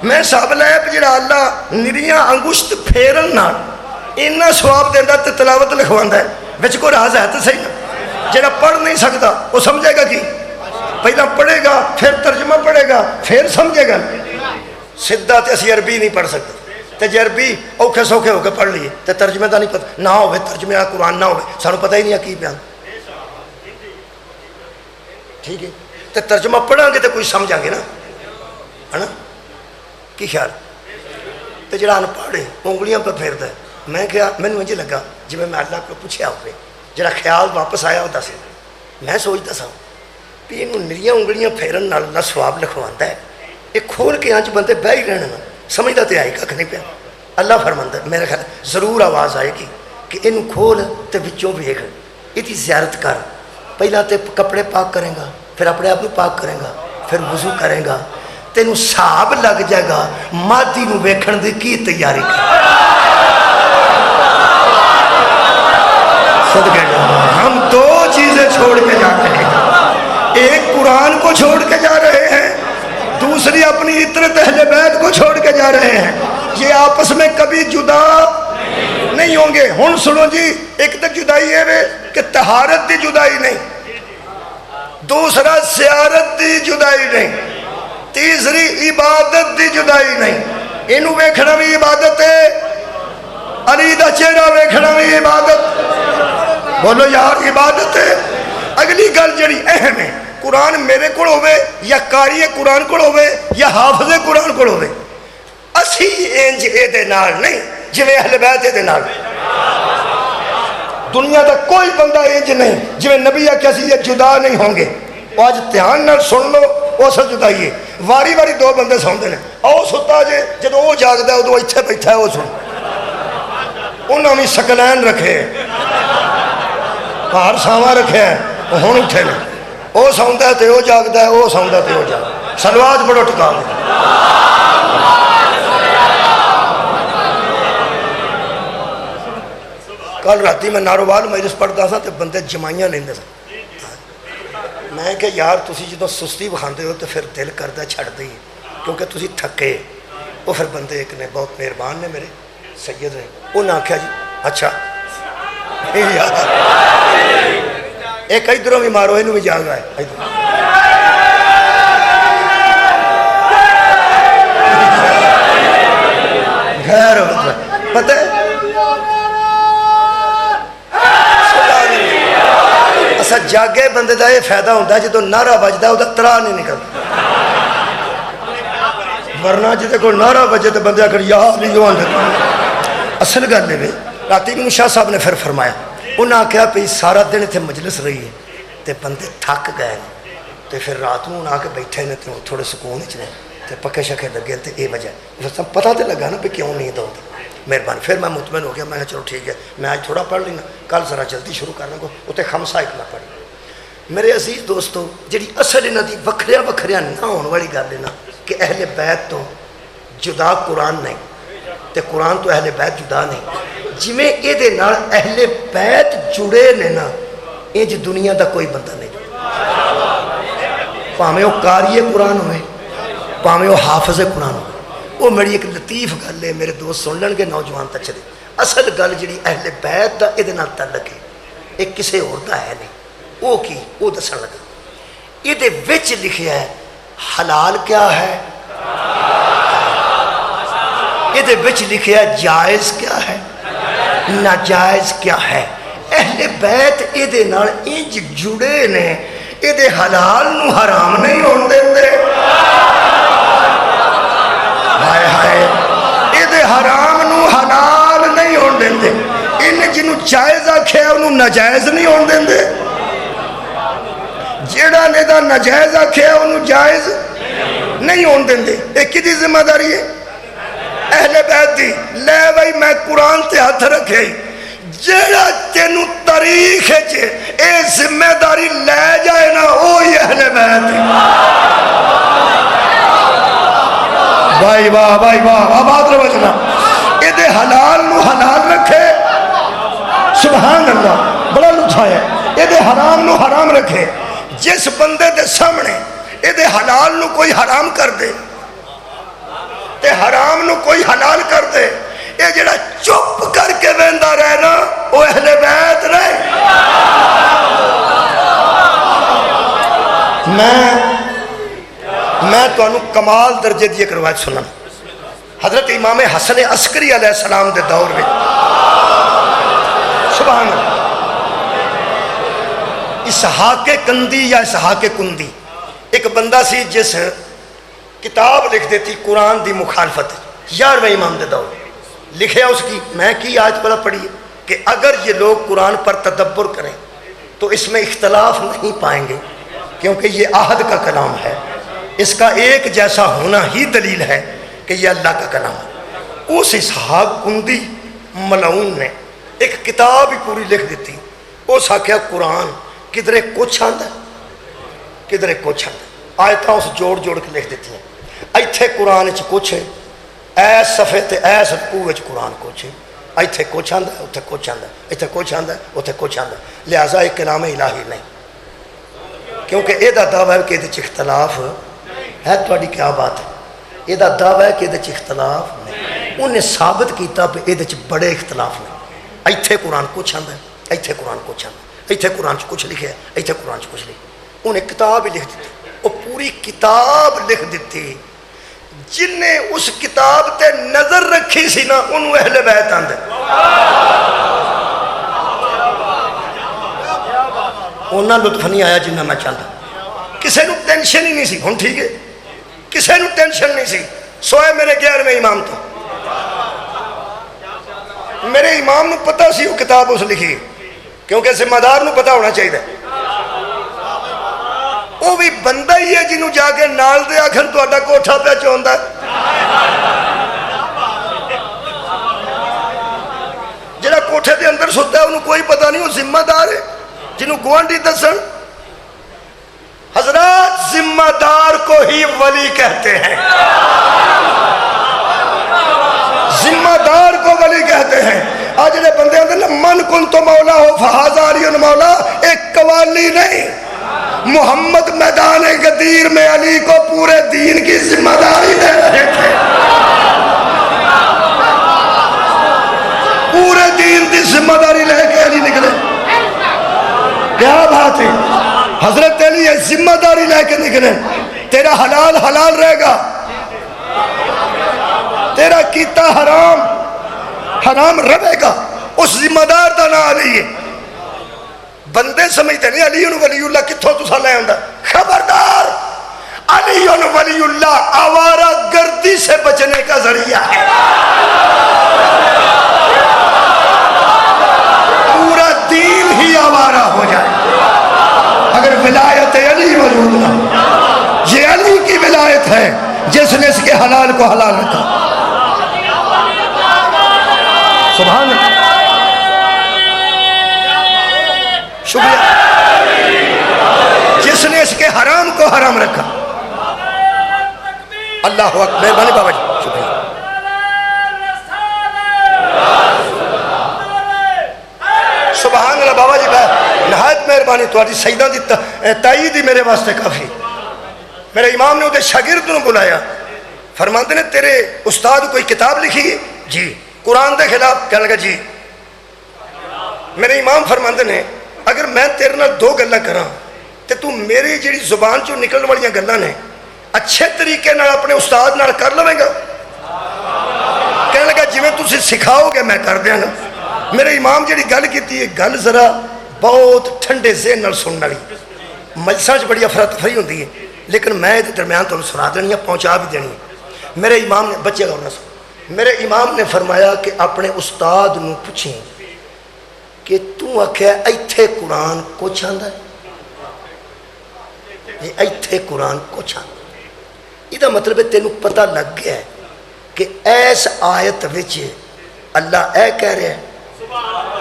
میں حساب لایا کہ جڑا اللہ نریاں انگشت پھیرن نال اتنا ثواب دیندا تے تلاوت لکھواندا ہے، وچ کوئی راز ہے تو صحیح نا؟ جڑا پڑھ نہیں سکتا وہ سمجھے گا کی؟ پہلا پڑھے گا پھر ترجمہ پڑھے گا پھر سمجھے گا، سیدھا تے اسی عربی نہیں پڑھ سکتے تے جے عربی اوکھے سوکھے ہو کے پڑھ لیے تے ترجمے دا نہیں پتہ نہ ہوئے، ترجمے دا قرآن نہ ہوئے سانو پتہ ہی نہیں ہے کی بیان، ٹھیک ہے؟ تے ترجمہ پڑھاں گے تے کوئی سمجھاں گے نا، ہے نا؟ کی خیال؟ تے جڑا ان پڑھے انگلیاں پہ پھیردا ہے، میں کیا مینوں انج لگا جویں میں اللہ کو پوچھیا ہوئے، جڑا خیال واپس آیا وہ دس، میں سوچدا سا بھی اینوں نریاں انگلیاں پھیرن نال اللہ ثواب لکھواندا ہے، یہ کھول کے انج بندے بہ ہی رہنا نا، سمجھدا تے آئی ککھ نہیں پیا۔ اللہ فرماندا ہے میرے خیال ضرور آواز آئے گی کہ اینوں کھول تے وچوں ویکھ، ایدی زیارت کر، پہلا تے کپڑے پاک کریں گا، پھر اپنے آپ کو پاک کریں گا، پھر وضو کریں گا، تینوں حساب لگ جائے گا مادی نو ویکھن دی کی تیاری کر۔ صدقے ہم دو چیزیں چھوڑ کے جا رہے ہیں، ایک قرآن کو چھوڑ کے جا رہے ہیں، دوسری اپنی عطرت اہل بیت کو چھوڑ کے جا رہے ہیں، یہ آپس میں کبھی جدا نہیں ہوں گے۔ ہن سنو جی، ایک تو جدائی ہے کہ طہارت دی جدائی نہیں، دوسرا زیارت دی جدائی نہیں، تیسری عبادت دی جدائی نہیں، انہوں ویکھنا بھی عبادت ہے، علی دا چہرہ ویکھنا بھی عبادت، بولو یار عبادت ہے۔ اگلی گل جڑی اہم ہے، قرآن میرے کو ہوئے یا قاری قرآن کو ہوئے یا حافظ قرآن کو ہوئے، اسی انج اے دے نال نہیں جویں اہل بیت دے نال، دنیا دا کوئی بندہ انج نہیں جویں نبی آکھیا سی یہ جدا نہیں ہوں گے۔ آج دھیان نال سن لو اس جدائی ہے، واری واری دو بندے سوندے نے، او ستا جے جدو او جاگدا ہے ادو ایتھے بیٹھا ہے او سن، انہاں بھی سکلین رکھے ہار ساواں رکھے ہیں، ہن اٹھے نے، او سوندا ہے تے او جاگدا ہے، او سوندا تے او جاگدا ہے، صلوات پڑھو ٹکا دے۔ کل راتی میں ناروال مجلس پڑھتا سا تے بندے جمائیاں لیندے سن، میں کہ یار تسی جدو سستی بکھاندے ہو تو پھر دل کردا چھڑ دئی کیونکہ تسی تھکے۔ وہ پھر بندے ایک نے بہت مہربان نے میرے سید نے، انہاں آکھیا جی اچھا ایک ادھروں بھی مارو اینوں بھی جاگ آئے، غیر پتہ ہے اسا جاگے بندے دا یہ فائدہ ہوتا ہے جدو نعرہ بجدا ہے وہ ترا نہیں نکلتا، ورنہ جدے کو نعرہ بجے تو بندے آخر یا علی جو آندے۔ اصل گل ہے راتی میں شاہ صاحب نے پھر فرمایا، انہاں آکھیا پہ سارا دن اتنے مجلس رہی ہے تے بندے تھک گئے تے پھر رات نوں آ کے بیٹھے نے تھوڑے سکون وچ نے تے پکے شکے لگے تے اے وجہ ہے، پتہ تے لگا نا پہ کیوں نیند آتی، مہربانی۔ پھر میں مطمئن ہو گیا، میں چلو ٹھیک ہے میں آج تھوڑا پڑھ لینا، کل ذرا جلدی شروع کرنا کو اتنے خمسہ ایک نہ پڑھی۔ میرے عزیز دوستو جڑی اصل انہاں دی وکھریاں وکھریاں نہ ہون والی گل ہے نا کہ اہل بیت تو جدا قرآن نہیں تے قرآن تو اہل بیت جدا نہیں، جویں اے دے نال اہل بیت جڑے نے نا انج دنیا دا کوئی بندہ نہیں، پاویں وہ قاری قرآن ہوئے پاویں وہ حافظ قرآن ہوئے۔ وہ میری ایک لطیف گل ہے، میرے دوست سن لن گے نوجوان تچ دے، اصل گل جڑی اہل بیت دا اے دے نال تعلق ہے ایک کسے اور دا ہے نہیں، وہ کی وہ دسن لگا، یہ دے وچ لکھیا ہے حلال کیا ہے، یہ دے وچ لکھیا ہے جائز کیا ہے، ناجائز کیا ہے۔ اہل بیت اے دے نال انج جڑے نے، اے دے حلال نو حرام نہیں ہون دیندے، ہائے ہائے اے دے حرام نو حلال نہیں ہون دیندے، ان جنوں جائز آکھیا انہوں ناجائز نہیں ہون دیندے، جیڑا نے دا ناجائز آکھیا انہوں جائز نہیں ہون دیندے. یہ کدی ذمہ داری ہے؟ اہل بیت دی. لے بھائی میں قرآن تے ہاتھ رکھے جیڑا تینوں تاریخ اے ذمہ داری لے جائے نا وہی اہل بیت. بھائی واہ بھائی واہ آباد رہو جناب. یہ حلال نو حلال رکھے سبحان اللہ بڑا لطف آیا. یہ حرام نو حرام رکھے. جس بندے دے سامنے یہ حلال نو کوئی حرام کر دے تے حرام نو کوئی حلال کر دے یہ جڑا چپ کر کے ویندا رہنا وہ اہل بیت رہے. میں تو انہوں کمال درجے دی ایک روایت سننا. حضرت امام حسن عسکری علیہ السلام دے دور میں سبحان اللہ اسحاق کندی یا اسحاق کندی ایک بندہ سی جس کتاب لکھ دیتی قرآن دی مخالفت 11ویں امام دے دور لکھے اس کی. میں کی آج بڑا پڑھی ہے کہ اگر یہ لوگ قرآن پر تدبر کریں تو اس میں اختلاف نہیں پائیں گے کیونکہ یہ عہد کا کلام ہے. اس کا ایک جیسا ہونا ہی دلیل ہے کہ یہ اللہ کا کلام ہے. اس اسحاق کندی ملعون نے ایک کتاب ہی پوری لکھ دیتی. اس آکھیا قرآن کدھرے کچھ آندا کدھرے کچھ آندا. آیتاں اس جوڑ جوڑ کے لکھ دیتی ہیں. ایتھے قرآن وچ کچھ ہے ایس صفحے تے ایس رکوع وچ قرآن کچھ ہے. ایتھے کچھ آندا اوتھے کچھ آندا ایتھے کچھ آندا اوتھے کچھ آندا. لہٰذا ایک کلام الہی نہیں کیونکہ یہ دعویٰ ہے کہ یہ اختلاف ہے. تھوڑی کیا بات ہے؟ یہ دعویٰ ہے کہ یہ اختلاف نہیں. انہیں ثابت کیتا پہ یہ بڑے اختلاف نہیں. ایتھے قرآن کچھ آندا ایتھے قرآن کچھ آندا ایتھے قرآن کچھ لکھے ایتھے قرآن کچھ لکھے. انہیں کتاب ہی لکھ دیتی. وہ پوری کتاب لکھ دیتی. جن نے اس کتاب تے نظر رکھی سی نا انہوں اہل بیت آندے. انہاں لطف نہیں آیا جنہ میں چاہتا. کسے نو ٹینشن ہی نہیں سی. ہن ٹھیک ہے کسے نو ٹینشن نہیں سی سوائے میرے 11ویں امام تو. میرے امام نو پتہ سی وہ کتاب اس لکھی کیونکہ ذمہ دار نو پتہ ہونا چاہیے. وہ بھی بندہ ہی ہے جنہوں جا کے نال دے آکھن تو اڈا کوٹھا پہ چوندا. جڑا کوٹھے دے اندر سوتا ہے انہوں کوئی پتہ نہیں. وہ ذمہ دار ہے جنہوں گوانڈی دسن. حضرات ذمہ دار کو ہی ولی کہتے ہیں. ذمہ دار کو ولی کہتے ہیں. آج جڑے بندے اندر من کن تو مولا ہو فہذا علی مولا ایک قوالی نہیں. محمد میدان غدیر میں علی کو پورے دین کی ذمہ داری دے رہے تھے. پورے دین کی ذمہ داری لے کے علی نکلے. کیا بات ہے؟ حضرت علی ذمہ داری لے کے نکلے. تیرا حلال حلال رہے گا تیرا کیتا حرام حرام رہے گا. اس ذمہ دار دا نام علی ہے. بندے سمجھتے نہیں علی ولی اللہ کتھوں تسا لے آندا. خبردار علی ولی اللہ آوارہ گردی سے بچنے کا ذریعہ ہے. پورا دین ہی آوارہ ہو جائے اگر ولایت علی موجود نہ. یہ علی کی ولایت ہے جس نے اس کے حلال کو حلال رکھا. سبحان اللہ. شکریہ. جس نے اس کے حرام کو حرام رکھا. اللہ اکبر. مہربانی بابا جی شکریہ. سبحان اللہ بابا جی نہایت مہربانی. تھوڑی سیدہ دی تائید ہی میرے واسطے کافی. میرے امام نے اسے شاگرد نو بلایا. فرماتے نے تیرے استاد کوئی کتاب لکھی ہے؟ جی. قرآن دے خلاف؟ کہنے لگا جی. میرے امام فرماتے نے اگر میں تیرے نال دو گلاں کراں تے تو میری جڑی زبان چوں نکلن والیاں گلاں نے اچھے طریقے نال اپنے استاد نال کر لویں گا؟ کہنے لگا جویں تسی سکھاؤ گے میں کر دیاں گا. میرے امام جڑی گل کیتی ہے گل ذرا بہت ٹھنڈے ذہن نال سنن والی. مجلساں وچ بڑی افراتفری ہوندی ہے لیکن میں دے درمیان تانوں سنا دینی ہے پہنچا بھی دینی ہے. میرے امام نے بچے غور نہ سن. میرے امام نے فرمایا کہ اپنے استاد نو پوچھیں کہ تو آکھیا ایتھے قرآن کچھ آندا ہے. ایتھے قرآن کچھ آندا. یہ مطلب ہے تینوں پتہ لگ گیا ہے کہ ایس آیت وچ اللہ اے کہہ رہا ہے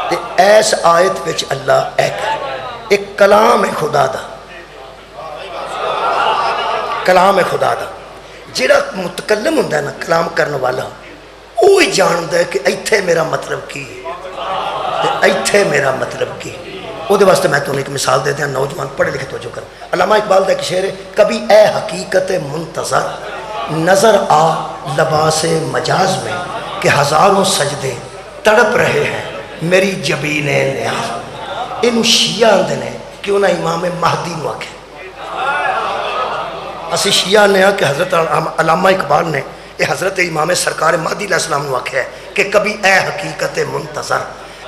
تے ایس آیت وچ اللہ اے کہہ رہا ہے. ایک کلام ہے خدا دا، کلام ہے خدا دا. جڑا متکلم ہوندا ہے نا، کلام کرنے والا، وہی جاندا ہے کہ ایتھے میرا مطلب کی ہے تے ایتھے میرا مطلب کی. وہ واسطے میں تمہیں ایک مثال دے دیا، نوجوان پڑھے لکھے توجہ کر. علامہ اقبال کا ایک شعر ہے، کبھی اے حقیقت منتظر نظر آ لباس مجاز میں کہ ہزاروں سجدے تڑپ رہے ہیں میری جبین نیاز. یہ شیعہ آندے نے کہ انہیں امام مہدی نو آکھے. اسی شیعہ نے کہ حضرت علامہ اقبال نے یہ حضرت امام سرکار مہدی علیہ السلام نے آکھا ہے کہ کبھی اے حقیقت منتظر،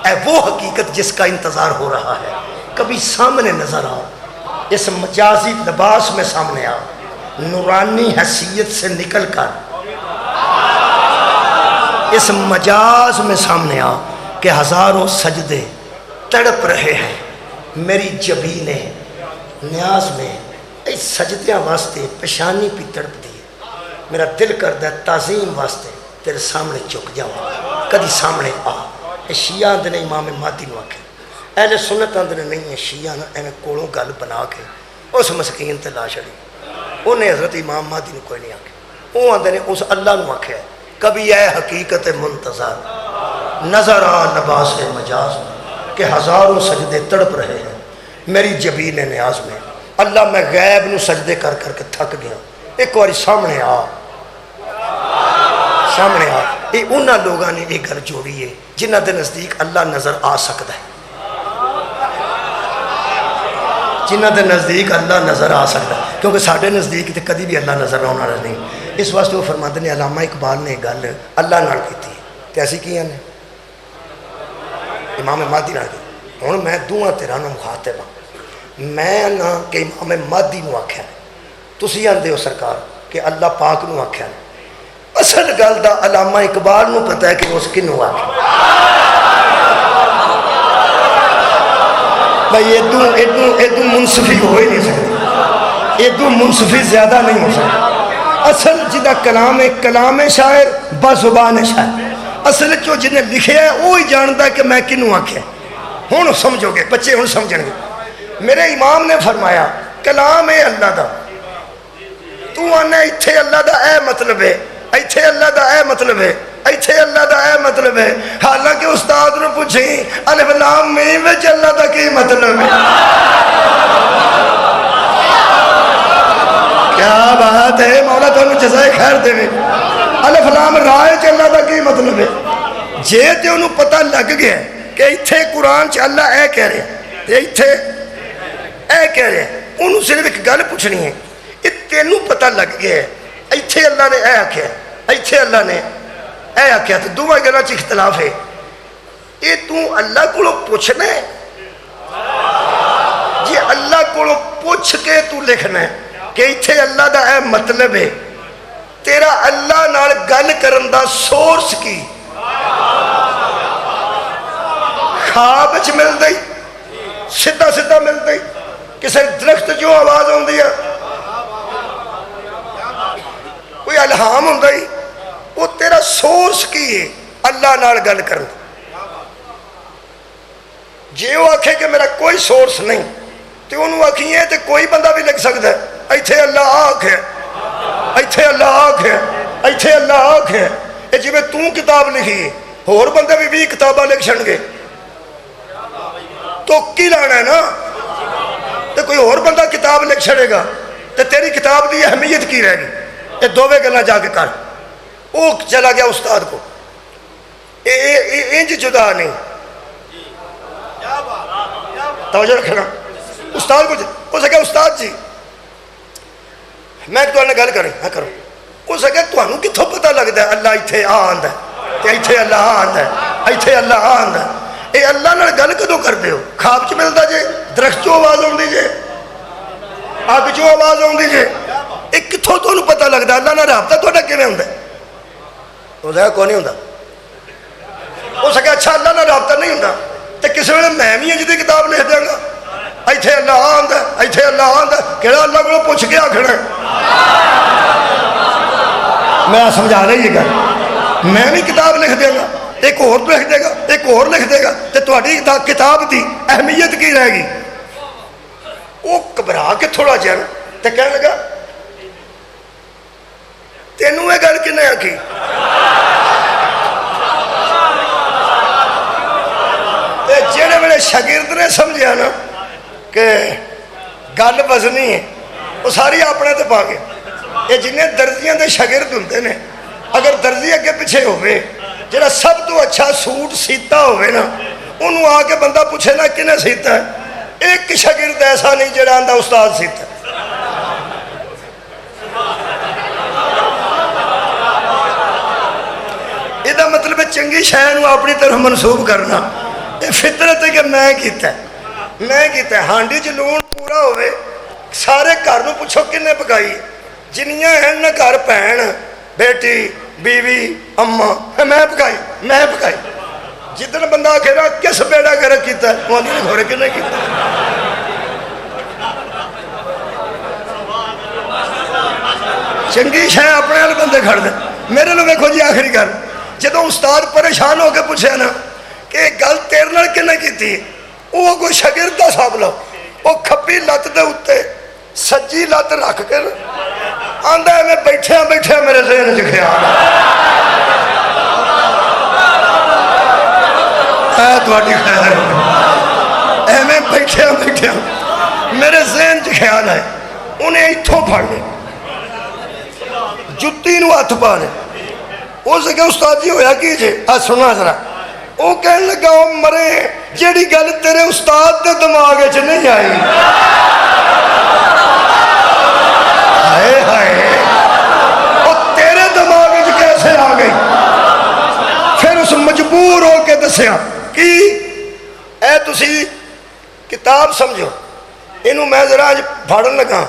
اے وہ حقیقت جس کا انتظار ہو رہا ہے، کبھی سامنے نظر آ، اس مجازی لباس میں سامنے آ، نورانی حیثیت سے نکل کر اس مجاز میں سامنے آ کہ ہزاروں سجدے تڑپ رہے ہیں میری جبین نیاز میں. اس سجدیاں واسطے پیشانی پی تڑپ دی، میرا دل کردہ تعظیم واسطے تیرے سامنے چک جاؤں، کدی سامنے آ. یہ شیعہ آندے نے امام مہدی نو آکھے. اہل سنت آندے نے نہیں ہے شیعہ نا ایویں کولوں گل بنا کے اس مسکین تے لا چھڑی. انہیں حضرت امام مہدی نو کوئی نہیں آکھے. وہ آندے نے اس اللہ نو آکھے کبھی اے حقیقت منتظر نظر آ لباس مجاز کہ ہزاروں سجدے تڑپ رہے ہیں میری جبین نیاز میں. اللہ میں غیب نو سجدے کر کر کے تھک گیا، ایک باری سامنے آ، سامنے آ. یہ انہاں لوگاں نے یہ گل جوڑی ہے جنہاں دے نزدیک اللہ نظر آ سکتا ہے، جنہاں دے نزدیک اللہ نظر آ سکتا ہے. کیونکہ ساڈے نزدیک تے کدی بھی اللہ نظر آنے والا نہیں. اس واسطے وہ فرماتے ہیں علامہ اقبال نے گل اللہ نال کیتی تے اسی کیاں نے امام مہدی نال کی. ہن میں دوواں تیرا نو مخاطب ہاں. میں نہ کہ امام مہدی نو آکھیا تسی آندے ہو سرکار کہ اللہ پاک نو آکھیا. اصل گل دا علامہ اقبال نو پتہ ہے کہ اس کنوں آکھیا. بھائی ایدوں منصفی ہو ہی نہیں سکتی، ایدوں منصفی زیادہ نہیں ہو سکتی. اصل جدا کلام ہے، کلام شاعر بزبان شاعر. اصل جو جنہیں لکھے ہے وہی جانتا ہے کہ میں کنوں آکھیا. ہن سمجھو گے بچے، ہن سمجھن گے. میرے امام نے فرمایا کلام ہے اللہ دا، تو آنا ایتھے اللہ دا اے مطلب ہے، ایتھے اللہ دا اے مطلب ہے، ایتھے اللہ دا اے مطلب ہے. حالانکہ استاد نے پوچھی الف لام میم وچ اللہ دا کی مطلب ہے. کیا بات ہے، مولا تانوں جزائے خیر دے. الف لام را وچ اللہ دا کی مطلب ہے. جے تے انہوں پتہ لگ گیا کہ ایتھے قرآن چ اللہ اے کہہ رہے تے ایتھے اے کہہ رہے ہیں، انہوں صرف ایک گل پوچھنی ہے. یہ تینوں پتہ لگ گیا ہے ایتھے اللہ نے اے آکھیا، ایتھے اللہ نے اے آکھیا. تو دونوں گلاں چ اختلاف ہے. یہ تو اللہ کو پوچھنا ہے، جی اللہ کو پوچھ کے تو لکھنا ہے کہ ایتھے اللہ دا اے مطلب ہے. تیرا اللہ نال گل کرن دا سورس کی خواب وچ ملدا ہی سیدھا سیدھا ملتا ہی کسی درخت جو آواز آتی ہے، کوئی الہام ہوتا ہی، وہ تیرا سورس کی ہے اللہ نال گل کرنا. جے وہ آکھے کہ میرا کوئی سورس نہیں تو انہوں آکھی ہے تو کوئی بندہ بھی لکھ سکتا ہے ایتھے اللہ آکھے، ایتھے اللہ آکھے، ایتھے اللہ آکھے. یہ جی میں کتاب لکھی ہور بندے بھی 20 کتاباں لکھ چھڑ گے تو کی لانا ہے نا. تو کوئی اور بندہ کتاب لکھ چھڑے گا تو تیری کتاب دی اہمیت کی رہے گی. یہ دوویں گلاں جا کے کر. وہ چلا گیا استاد کو، انج جدا نہیں. توجہ رکھنا. استاد کو ہو سکے استاد جی میں تمہیں گل کریں ہاں کرو. ہو سکے تمہیں کتوں پتہ لگتا ہے اللہ ایتھے آ آندا ہے، ایتھے اللہ آ آندا ہے، ایتھے اللہ آ آندا ہے. اے اللہ نال گل کدوں کرتے ہو؟ خواب چ ملتا جے، درخت چو آواز آتی جے، اگ چو آواز آتی جے. یہ کتوں تمہیں پتہ لگتا اللہ نال رابطہ تھوڑا کیویں ہوندا ہے؟ ہو سکتا کوئی نہیں ہوندا. ہو سکے اچھا اللہ نال رابطہ نہیں ہوندا تو کسی ویلے میں بھی انج دی کتاب لکھ دیاں گا ایتھے اللہ آندا ہے، ایتھے اللہ آندا ہے. کہڑا اللہ کو پوچھ کے آکھنا ہے؟ میں سمجھا رہی یہ گل میں بھی کتاب لکھ دے گا ایک اور لکھ دے گا ایک اور لکھ دے گا تو تہاڈی کتاب دی اہمیت کی رہے گی وہ گھبرا کے تھوڑا جہا تو کہنے لگا تینوں یہ گل کنے آکھی جہے ویلے شاگرد نے سمجھا نا کہ گل وزنی ہے وہ ساری اپنے تے پا گئے یہ جن درزیاں دے شاگرد ہوندے نے اگر درزی اگے پیچھے ہوئے جڑا سب تو اچھا سوٹ سیتا ہوئے نا انہوں آ کے بندہ پوچھے نا کنے سیتا ہے ایک شاگرد ایسا نہیں جڑا آندا استاد سیتا ہے یہ مطلب ہے چنگی شے نو اپنی طرف منسوب کرنا یہ فطرت ہے کہ میں کیتا ہے ہانڈی چ لون پورا ہوئے سارے گھر نو پوچھو کنے پکائی جنیاں ہیں نا گھر بھین بیٹی بیوی اماں میں پکائی جدن بندہ آخر کس بیڑا گرک کیتا ہے وہ نہیں گھوڑے کنے کیتا چنگی شے اپنے والے بندے کھڑ دے میرے لو ویکھو جی آخری گل جدو استاد پریشان ہو کے پوچھے نا کہ گل تیرے نال کنے کیتی وہ کوئی شاگرد دا حساب لو وہ کھبی لت دے اوتے سجی لت رکھ کے آندا ہے میں بیٹھیا میرے ذہن وچ خیال ہے تہاڈی خیر ایویں بیٹھیا میرے ذہن وچ خیال ہے انہیں اتھوں پھڑ لے جتی نو ہاتھ پا لے اس کے استاد جی ہویا کی جی سننا ذرا وہ کہنے لگا وہ مرے جیڑی گل تیرے استاد دے دماغ وچ نہیں آئی ہائے وہ تیرے دماغ وچ کیسے آ گئی پھر اس مجبور ہو کے دسیا کہ اے تسی کتاب سمجھو اینو میں ذرا اج پڑھن لگا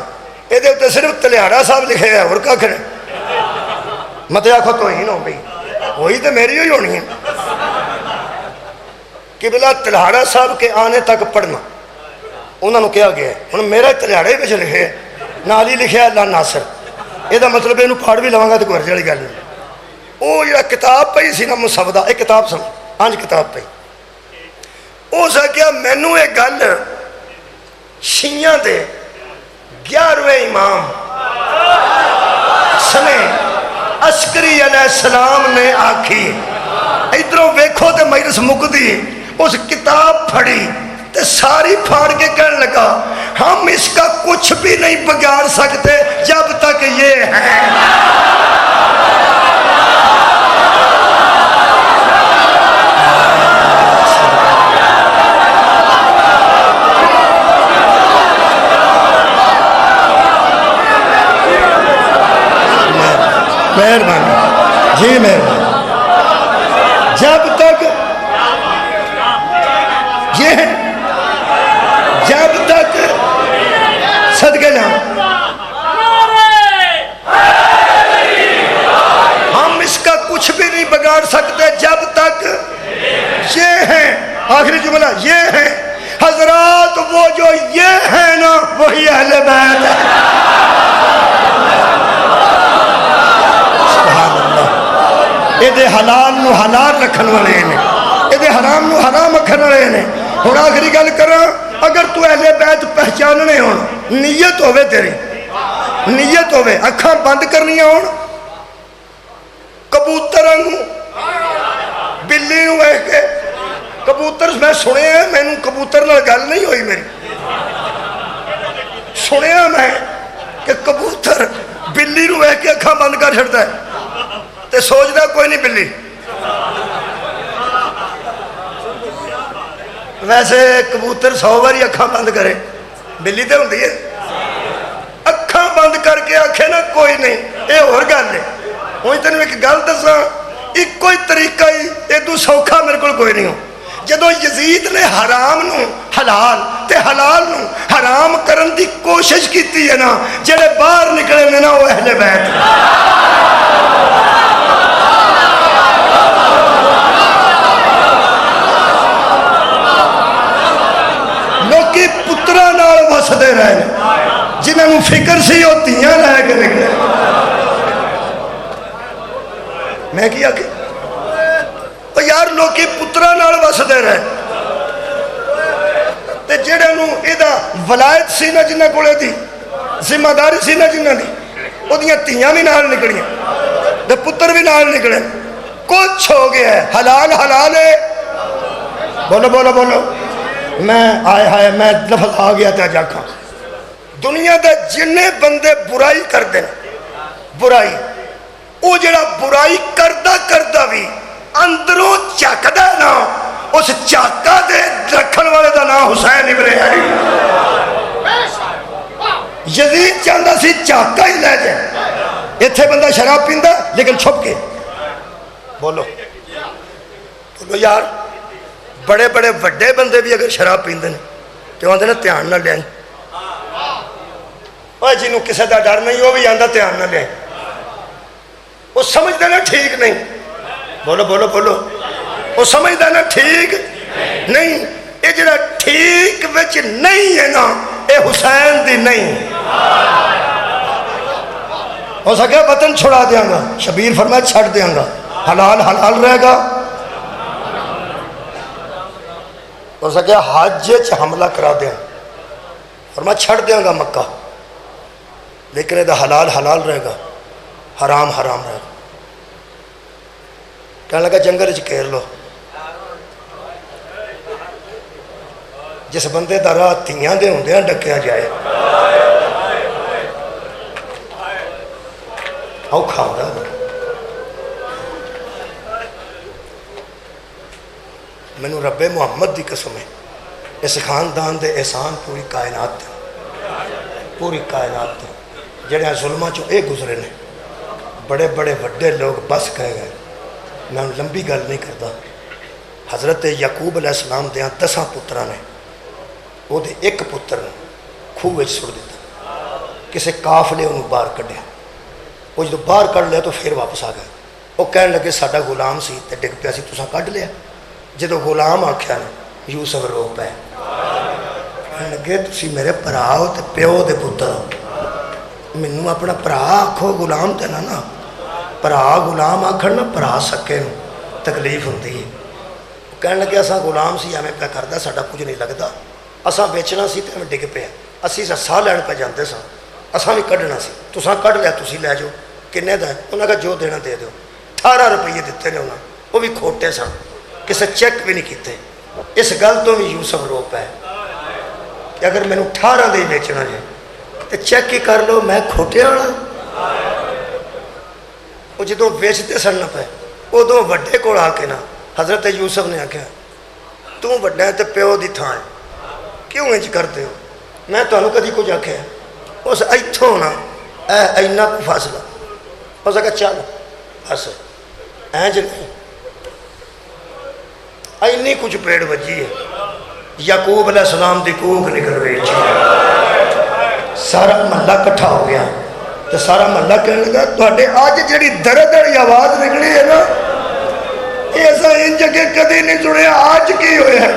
یہ صرف تلیاڑا صاحب لکھے ہے اور کھ نہیں مت آخو تو ہی نہ ہو گئی وہی تو میری ہوئی ہونی ہے کہ بلا تلیاڑا صاحب کے آنے تک پڑھنا انہوں نے کیا گیا ہے انہوں میرا تلیاڑے ہی بچ لکھے نال ہی لکھے اللہ ناصر یہ مطلب یہ پڑھ بھی لواں گا تو گرجے والی گل نہیں وہ جا کتاب پی سی نا مسودہ ایک کتاب سمجھ ہاں کتاب پی اس آخیا مینو یہ گل شیعہ دے 11ویں امام سنے عسکری علیہ السلام نے آکھی ادھروں ویکھو تے مجلس مکدی اس کتاب پھڑی تے ساری پھاڑ کے کہنے لگا ہم اس کا کچھ بھی نہیں بگاڑ سکتے جب تک یہ ہے مہربانی جی مہربانی جب تک صدقے جاؤں ہم اس کا کچھ بھی نہیں بگاڑ سکتے جب تک یہ ہیں آخری جملہ یہ ہیں حضرات وہ جو یہ ہیں نا وہی اہل بیت ہے یہ حلال نو حلال رکھن والے نے یہ حرام نو حرام رکھن والے نے ہوں آخری گل کرا اگر تو اہل بیت پہچاننے ہون نیت ہوئے تیری نیت ہوئے اکھاں بند کرنی ہون کبوتر آنگوں بلی نو ویکھ کے کبوتر میں سنے ہیں میں نو کبوتر نال گل نہیں ہوئی میری سنے ہیں میں کہ کبوتر بلی نو ویکھ کے اکھاں بند کر چھڑتا ہے تے سوچ دا کوئی نہیں بلی ویسے کبوتر 100 باری اکھاں بند کرے بلی تے ہوندی ہے اکھاں بند کر کے آکھے نا کوئی نہیں اے اور گل ہے ہوں تینوں ایک گل دساں ایک کوئی طریقہ ہی ادو سوکھا میرے کو کوئی نہیں ہو جدو یزید نے حرام نو حلال تے حلال نو حرام کرن دی کوشش کیتی ہے نا جڑے باہر نکلے نے نا وہ اہل بیت لوکی پترا نال وسدے رہے جنہوں فکر سی وہ تیاں لے کے نکلے میں کیا کہ یار لوکی پتراں نال وسدے رہے تے جڑے نوں ایدا ولایت سی نہ جنہاں کولے دی ذمہ داری سی نہ جنہاں دی او دیاں تیاں بھی نال نکلیاں تے پتر بھی نال نکلے کچھ ہو گیا ہے حلال حلال ہے بولو بولو بولو میں آئے ہائے میں لفظ آ گیا تے جاکھاں دنیا دے جنہیں بندے برائی کر دیں برائی او جڑا برائی کردہ بھی اندروں چاکدہ نا اس چاکہ دے رکھن والے دا نا حسین ابن علی یزید چاندہ سی چاکہ ہی لے جائے اتھے بندہ شراب پیندہ لیکن چھپ کے بولو بولو یار بڑے بڑے وڈے بندے بھی اگر شراب پیندے تو آندے نا تیان نہ لیں اور جنہوں کسے دا ڈر نہیں وہ بھی آندہ تیان نہ لیں وہ سمجھ دینا ٹھیک نہیں بولو بولو بولو وہ سمجھ دینا ٹھیک نہیں یہ جڑا ٹھیک وچ نہیں ہے نا اے حسین دی نہیں ہو سکے وطن چھڑا دیاں گا شبیر فرمایا چھڑ دیاں گا حلال حلال رہے گا ہو سکے حج چ حملہ کرا دیاں فرمایا چھڑ دیاں گا مکہ لیکن یہ حلال حلال رہے گا حرام حرام رہے گا کہنے لگا جنگل کیر لو جس بندے دا راہ تیاں دے ہوندے ہیں ڈکیا جائے اوکھا ہوتا ہے میں نے رب محمد دی قسم ہے اس خاندان دے احسان پوری کائنات دے پوری کائنات دے جڑے ظلمہ چو اے گزرے نے بڑے بڑے وڈے لوگ بس کہے گئے میں ان لمبی گل نہیں کرتا حضرت یعقوب علیہ السلام دیاں 10 پترہ نے وہ دے ایک پتر نے کھوہ وچ سڑ دیتا کسے قافلے انہوں باہر کڈیا وہ جدو باہر کڈ لیا تو پھر واپس آ گئے وہ کہنے لگے ساڈا غلام سی تے ڈگ پیا سی تساں کڈ لیا جدو غلام آکھیا نے یوسف رو پے کہنے لگے تسی میرے بھرا ہو تے پیو دے پتر ہو مینوں اپنا بھرا آکھو غلام تے نا بھرا غلام آکھن نا بھرا سکے نو تکلیف ہوندی ہے کہنے لگے اساں غلام سی ہمیں پہ کردا ساڈا کچھ نہیں لگدا اساں بیچنا سی تے ہمیں ڈگ پیا اسی سا لین پہ جاندے ساں اساں بھی کڈنا سی تساں کڈ لیا تسی لے جاؤ کنے دا ہے انہاں کہا جو دینا دے دیو 18 روپیے دیتے نے انہاں وہ بھی کھوٹے سن کسے چیک بھی نہیں کیتے اس گل تو بھی یوسف رو پے کہ اگر میں نے 18 دے بیچنا جائے تو چیک ہی کر لو میں کھوٹے والا وہ جدوں بیچتے سن نہ پے ادوں وڈے کول آ کے نا حضرت یوسف نے آکھیا تو وڈا ہے تے پیو دی تھاں ہے کیوں انج کرتے ہو میں تانوں کدی کچھ آکھیا اس ایتھوں نا اینا کو فاصلہ اس کہا چل بس اینج نہیں اینی کچھ پیڑ بجی ہے یعقوب علیہ السلام دی کوک نکل رہی سارا محلہ کٹھا ہو گیا تو سارا محلہ کہنے لگا تواڈے آج جڑی دردڑی آواز نکلی ہے نا ایسا ان جگہ کدی نہیں سنیا آج کی ہوئے ہے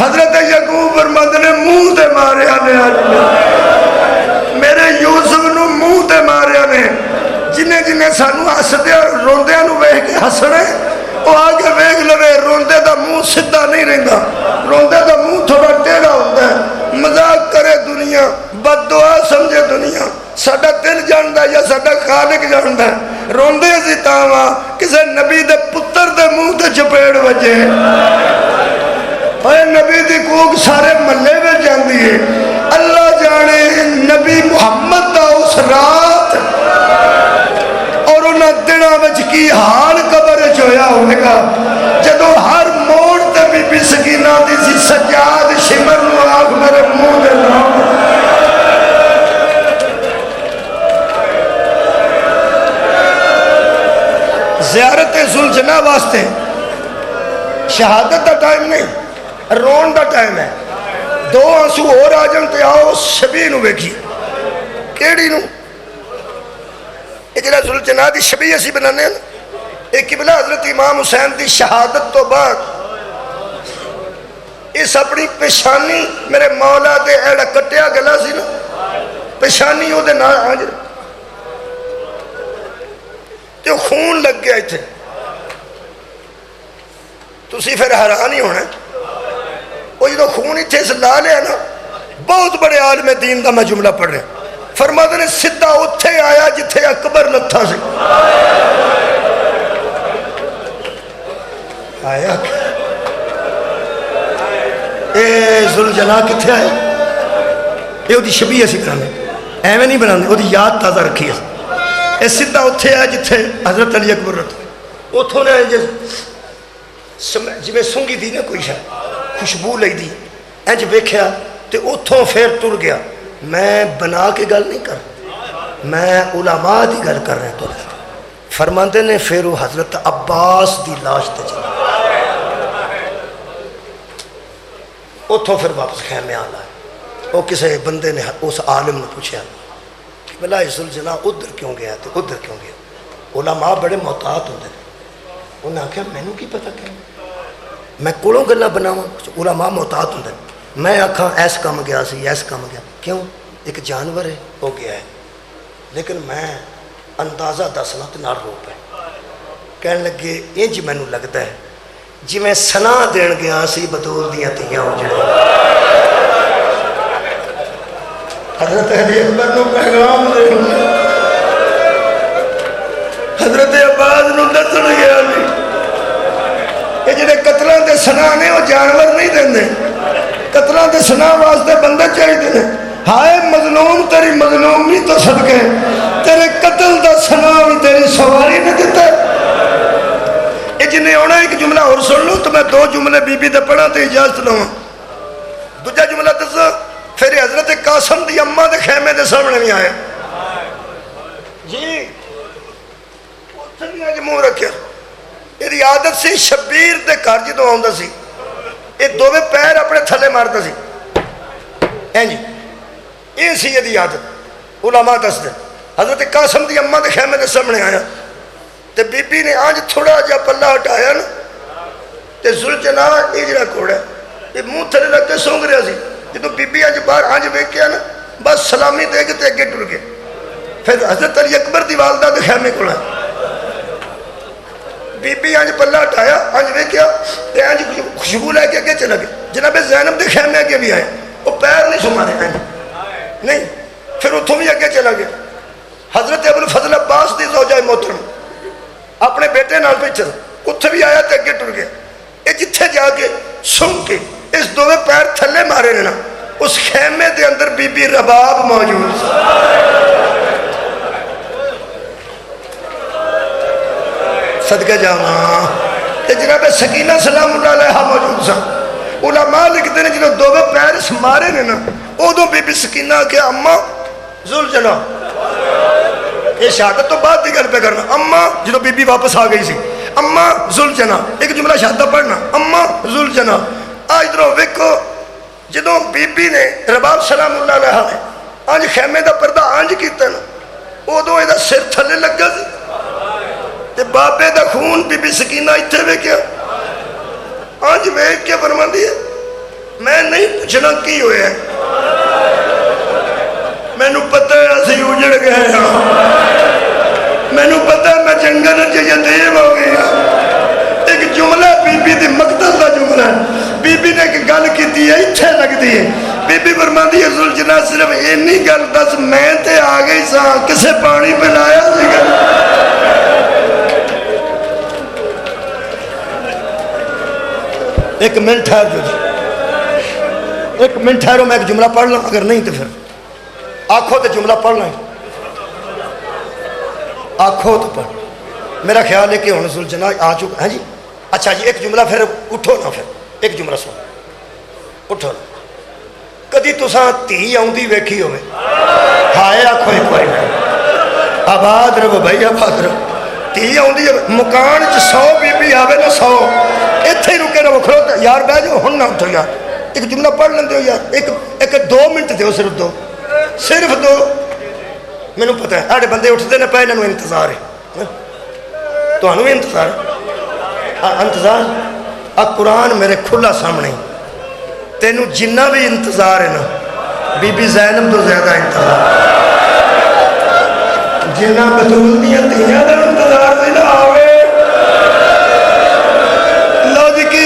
حضرت یعقوب فرماندے نے منہ تے ماریا نے آج میرے یوسف نو منہ تے ماریا نے جنہیں جنہیں سانو ہسدے اور روندے نو ویکھ کے ہسنے وہ آگے ویکھ لوے روندے دا منہ سدھا نہیں رہندا روندے دا منہ تھوڑا ٹیڑھا ہوتا ہے مذاق کرے دنیا بد دعا سمجھے دنیا ساڈا دل جاندا یا ساڈا خالق جاندا روندے سی تاواں کسے نبی دے پتر دے منہ تے چپیڑ وجے اے نبی دی کوک سارے محلے میں جاندی ہے اللہ جانے نبی محمد دا اس رات اور انہاں دناں وچ کی حال قبر وچ ہویا ہوئے گا جدوں ہر موڑ تے بی بی سکینہ دی سی سجاد شمر نو آکھ میرے منہ دے نام زیارت ذوالجناح واسطے شہادت دا ٹائم نہیں رون دا ٹائم ہے دو آنسو اور آ جان تے آؤ شبیہ نو ویکھی کیڑی نو یہ جڑا ذوالجناح دی شبیہ اسی بنانے ہیں ایک قبلہ حضرت امام حسین دی شہادت تو بعد اس اپنی پیشانی میرے مولا دے ایڑا کٹیا گلا سی نا پیشانی ہو دے نہ آج تے خون لگ گیا تھے تسی پھر حیران ہی ہونا وہ جدو خون اتنے سے لا لیا نا بہت بڑے عالم دین دا میں جملہ پڑھ رہا فرماتے نے سدھا اتھے آیا جتھے اکبر لتھا سی آیا اے ذوالجلال کتھے آئے یہ وہ شبیہ اسی کرانے ایویں نہیں بنانے وہ یاد تازہ رکھی ہے اے سدھا اتھے آیا جتھے حضرت علی اکبر لتھا اتھوں نے جی میں سنگی دی نا کوئی شاید خوشبو لئی دی انج ویکھیا تے اتھوں پھر ٹر گیا میں بنا کے گل نہیں کر میں علماء دی گل کر رہا تو فرماندے نے پھر وہ حضرت عباس دی لاش تے چلا اتھوں پھر واپس خیمے آ لائے وہ کسی بندے نے اس عالم نے پوچھا کہ بلا ذوالجلال ادھر کیوں گیا تے ادھر کیوں گیا علماء بڑے محتاط ہوندے انہیں آخیا مینوں کی پتہ کیوں میں کولوں گلاں بناواں علماء محتاط ہوندے میں آکھاں ایس کام گیا سی ایس کام گیا کیوں ایک جانور ہے وہ گیا ہے لیکن میں اندازہ دسنا تے نال رو پے کہنے لگے انج مینوں لگدا ہے جی میں سنا دین گیا سی بطول دیاں تیاں اجڑے حضرت علی اکبر نو پیغام دین حضرت عباس نو دسن گیا نہیں یہ جڑے قتلاں دے سنا نے وہ جانور نہیں دیندے قتلاں دے سنا واسطے بندے چاہیے نے ہائے مظلوم تیری مظلومی تو صدقے تیرے قتل دا سنا بھی تیری سواری نے دیتا یہ جنہیں ہونا ایک جملہ اور سن لوں تو میں دو جملے بی بی دے پڑھا تو اجازت لوں دوجا جملہ دسا پھر حضرت قاسم دی اماں دے خیمے دے سامنے نہیں آیا جی اتھے بھی آج منہ رکھیا یہ عادت سی شبیر دے گھر جدوں آوندا سی یہ دوویں پیر اپنے تھلے مارتا سی جی یہ سی یہ عادت علماء دس دے حضرت قاسم دی اماں دے خیمے دے سامنے آیا تے بی بی نے آج تھوڑا جا پلہ ہٹایا نا تے ذوالجلال یہ جڑا کوڑا ہے یہ منہ تھلے رکھ کے سونگ رہا سی جدوں بی بی آج باہر آج ویکھیا نا بس سلامی دے کے تے اگے ٹر گئے پھر حضرت علی اکبر دی والدہ دے خیمے کو آیا بی بی آج پلہ ہٹایا آج ویکھیا تے آج خوشبو لے کے اگے چلا گیا جناب زینب دے خیمے اگے بھی آئے وہ پیر نہیں سمانے نہیں پھر اتھوں بھی اگے چلا گیا حضرت ابو الفضل عباس دی زوجہ محترم اپنے بیٹے نال پیچھے اتھے بھی آیا تے اگے ٹر گیا یہ جتھے جا کے سن کے اس دوویں پیر تھلے مارے نے نا اس خیمے دے اندر بی بی رباب موجود صدقہ جاواں تے جناب سکینہ سلام اللہ علیہ موجود سا علماء لکھتے ہیں جنہوں دوویں پیر اس مارے نے نا ادوں بی بی سکینہ کہ اماں ذوالجلال یہ شہادت تو بعد دی گل پہ کرنا اماں جدو بی بی واپس آ گئی سی اماں ذوالجلال ایک جملہ شہادت پڑھنا اماں ذوالجلال آج درو ویکھو جدو بی بی نے رباب سلام اللہ علیہ نے آج خیمے دا پردہ آنج کیتا نا ادوں یہ سر تھلے لگا سی تے بابے دا خون بی بی سکینہ اتھے ویکھیا آج ویکھ کے فرماندی ہے میں نہیں پوچھنا کی ہوئے ہیں میں نو پتہ ہے اسی اجڑ گئے ہاں میں نو پتہ ہے میں جنگل یتیم ہو گئی ہاں ایک جملہ بی بی دی مقتل دا جملہ ہے بی بی نے ایک گل کیتی ہے اتھے لگ دی ہے بی بی فرماندی ہے ذوالجلال صرف اینی گل دس میں تے آ گئی سا کسے پانی پلایا سی گل ایک منٹ ٹھہر جو ایک منٹ ٹھہرو میں ایک جملہ پڑھ لوں اگر نہیں تو پھر آنکھوں تو جملہ پڑھنا ہے آنکھوں تو پڑھ میرا خیال ہے کہ ہوں ذوالجلال آ چکا ہے جی اچھا جی ایک جملہ پھر اٹھو نا پھر ایک جملہ سن اٹھو نا کدی تساں تھی آؤندی ویکھی ہوئے ہائے آنکھوں ایک باری آباد رہو بھائی آباد رہو تھی آؤندی مکان چ 100 بی بی آوے نا 100 اتھے ہی رکے نہ کھلو یار بہ جاؤ ہن نہ اٹھو یار ایک جملہ پڑھ لیں دیو یار ایک 2 منٹ دیو صرف دو میں نے پتہ ہے آڑے بندے اٹھتے نے پہ انہوں انتظار ہے تو انہوں انتظار ہے انتظار اب قرآن میرے کھلا سامنے تینوں جنہ بھی انتظار ہے نا بی بی زینب تو زیادہ انتظار جنہ بطول دیا تیاں دا انتظار سے نہ آوے لو جی کی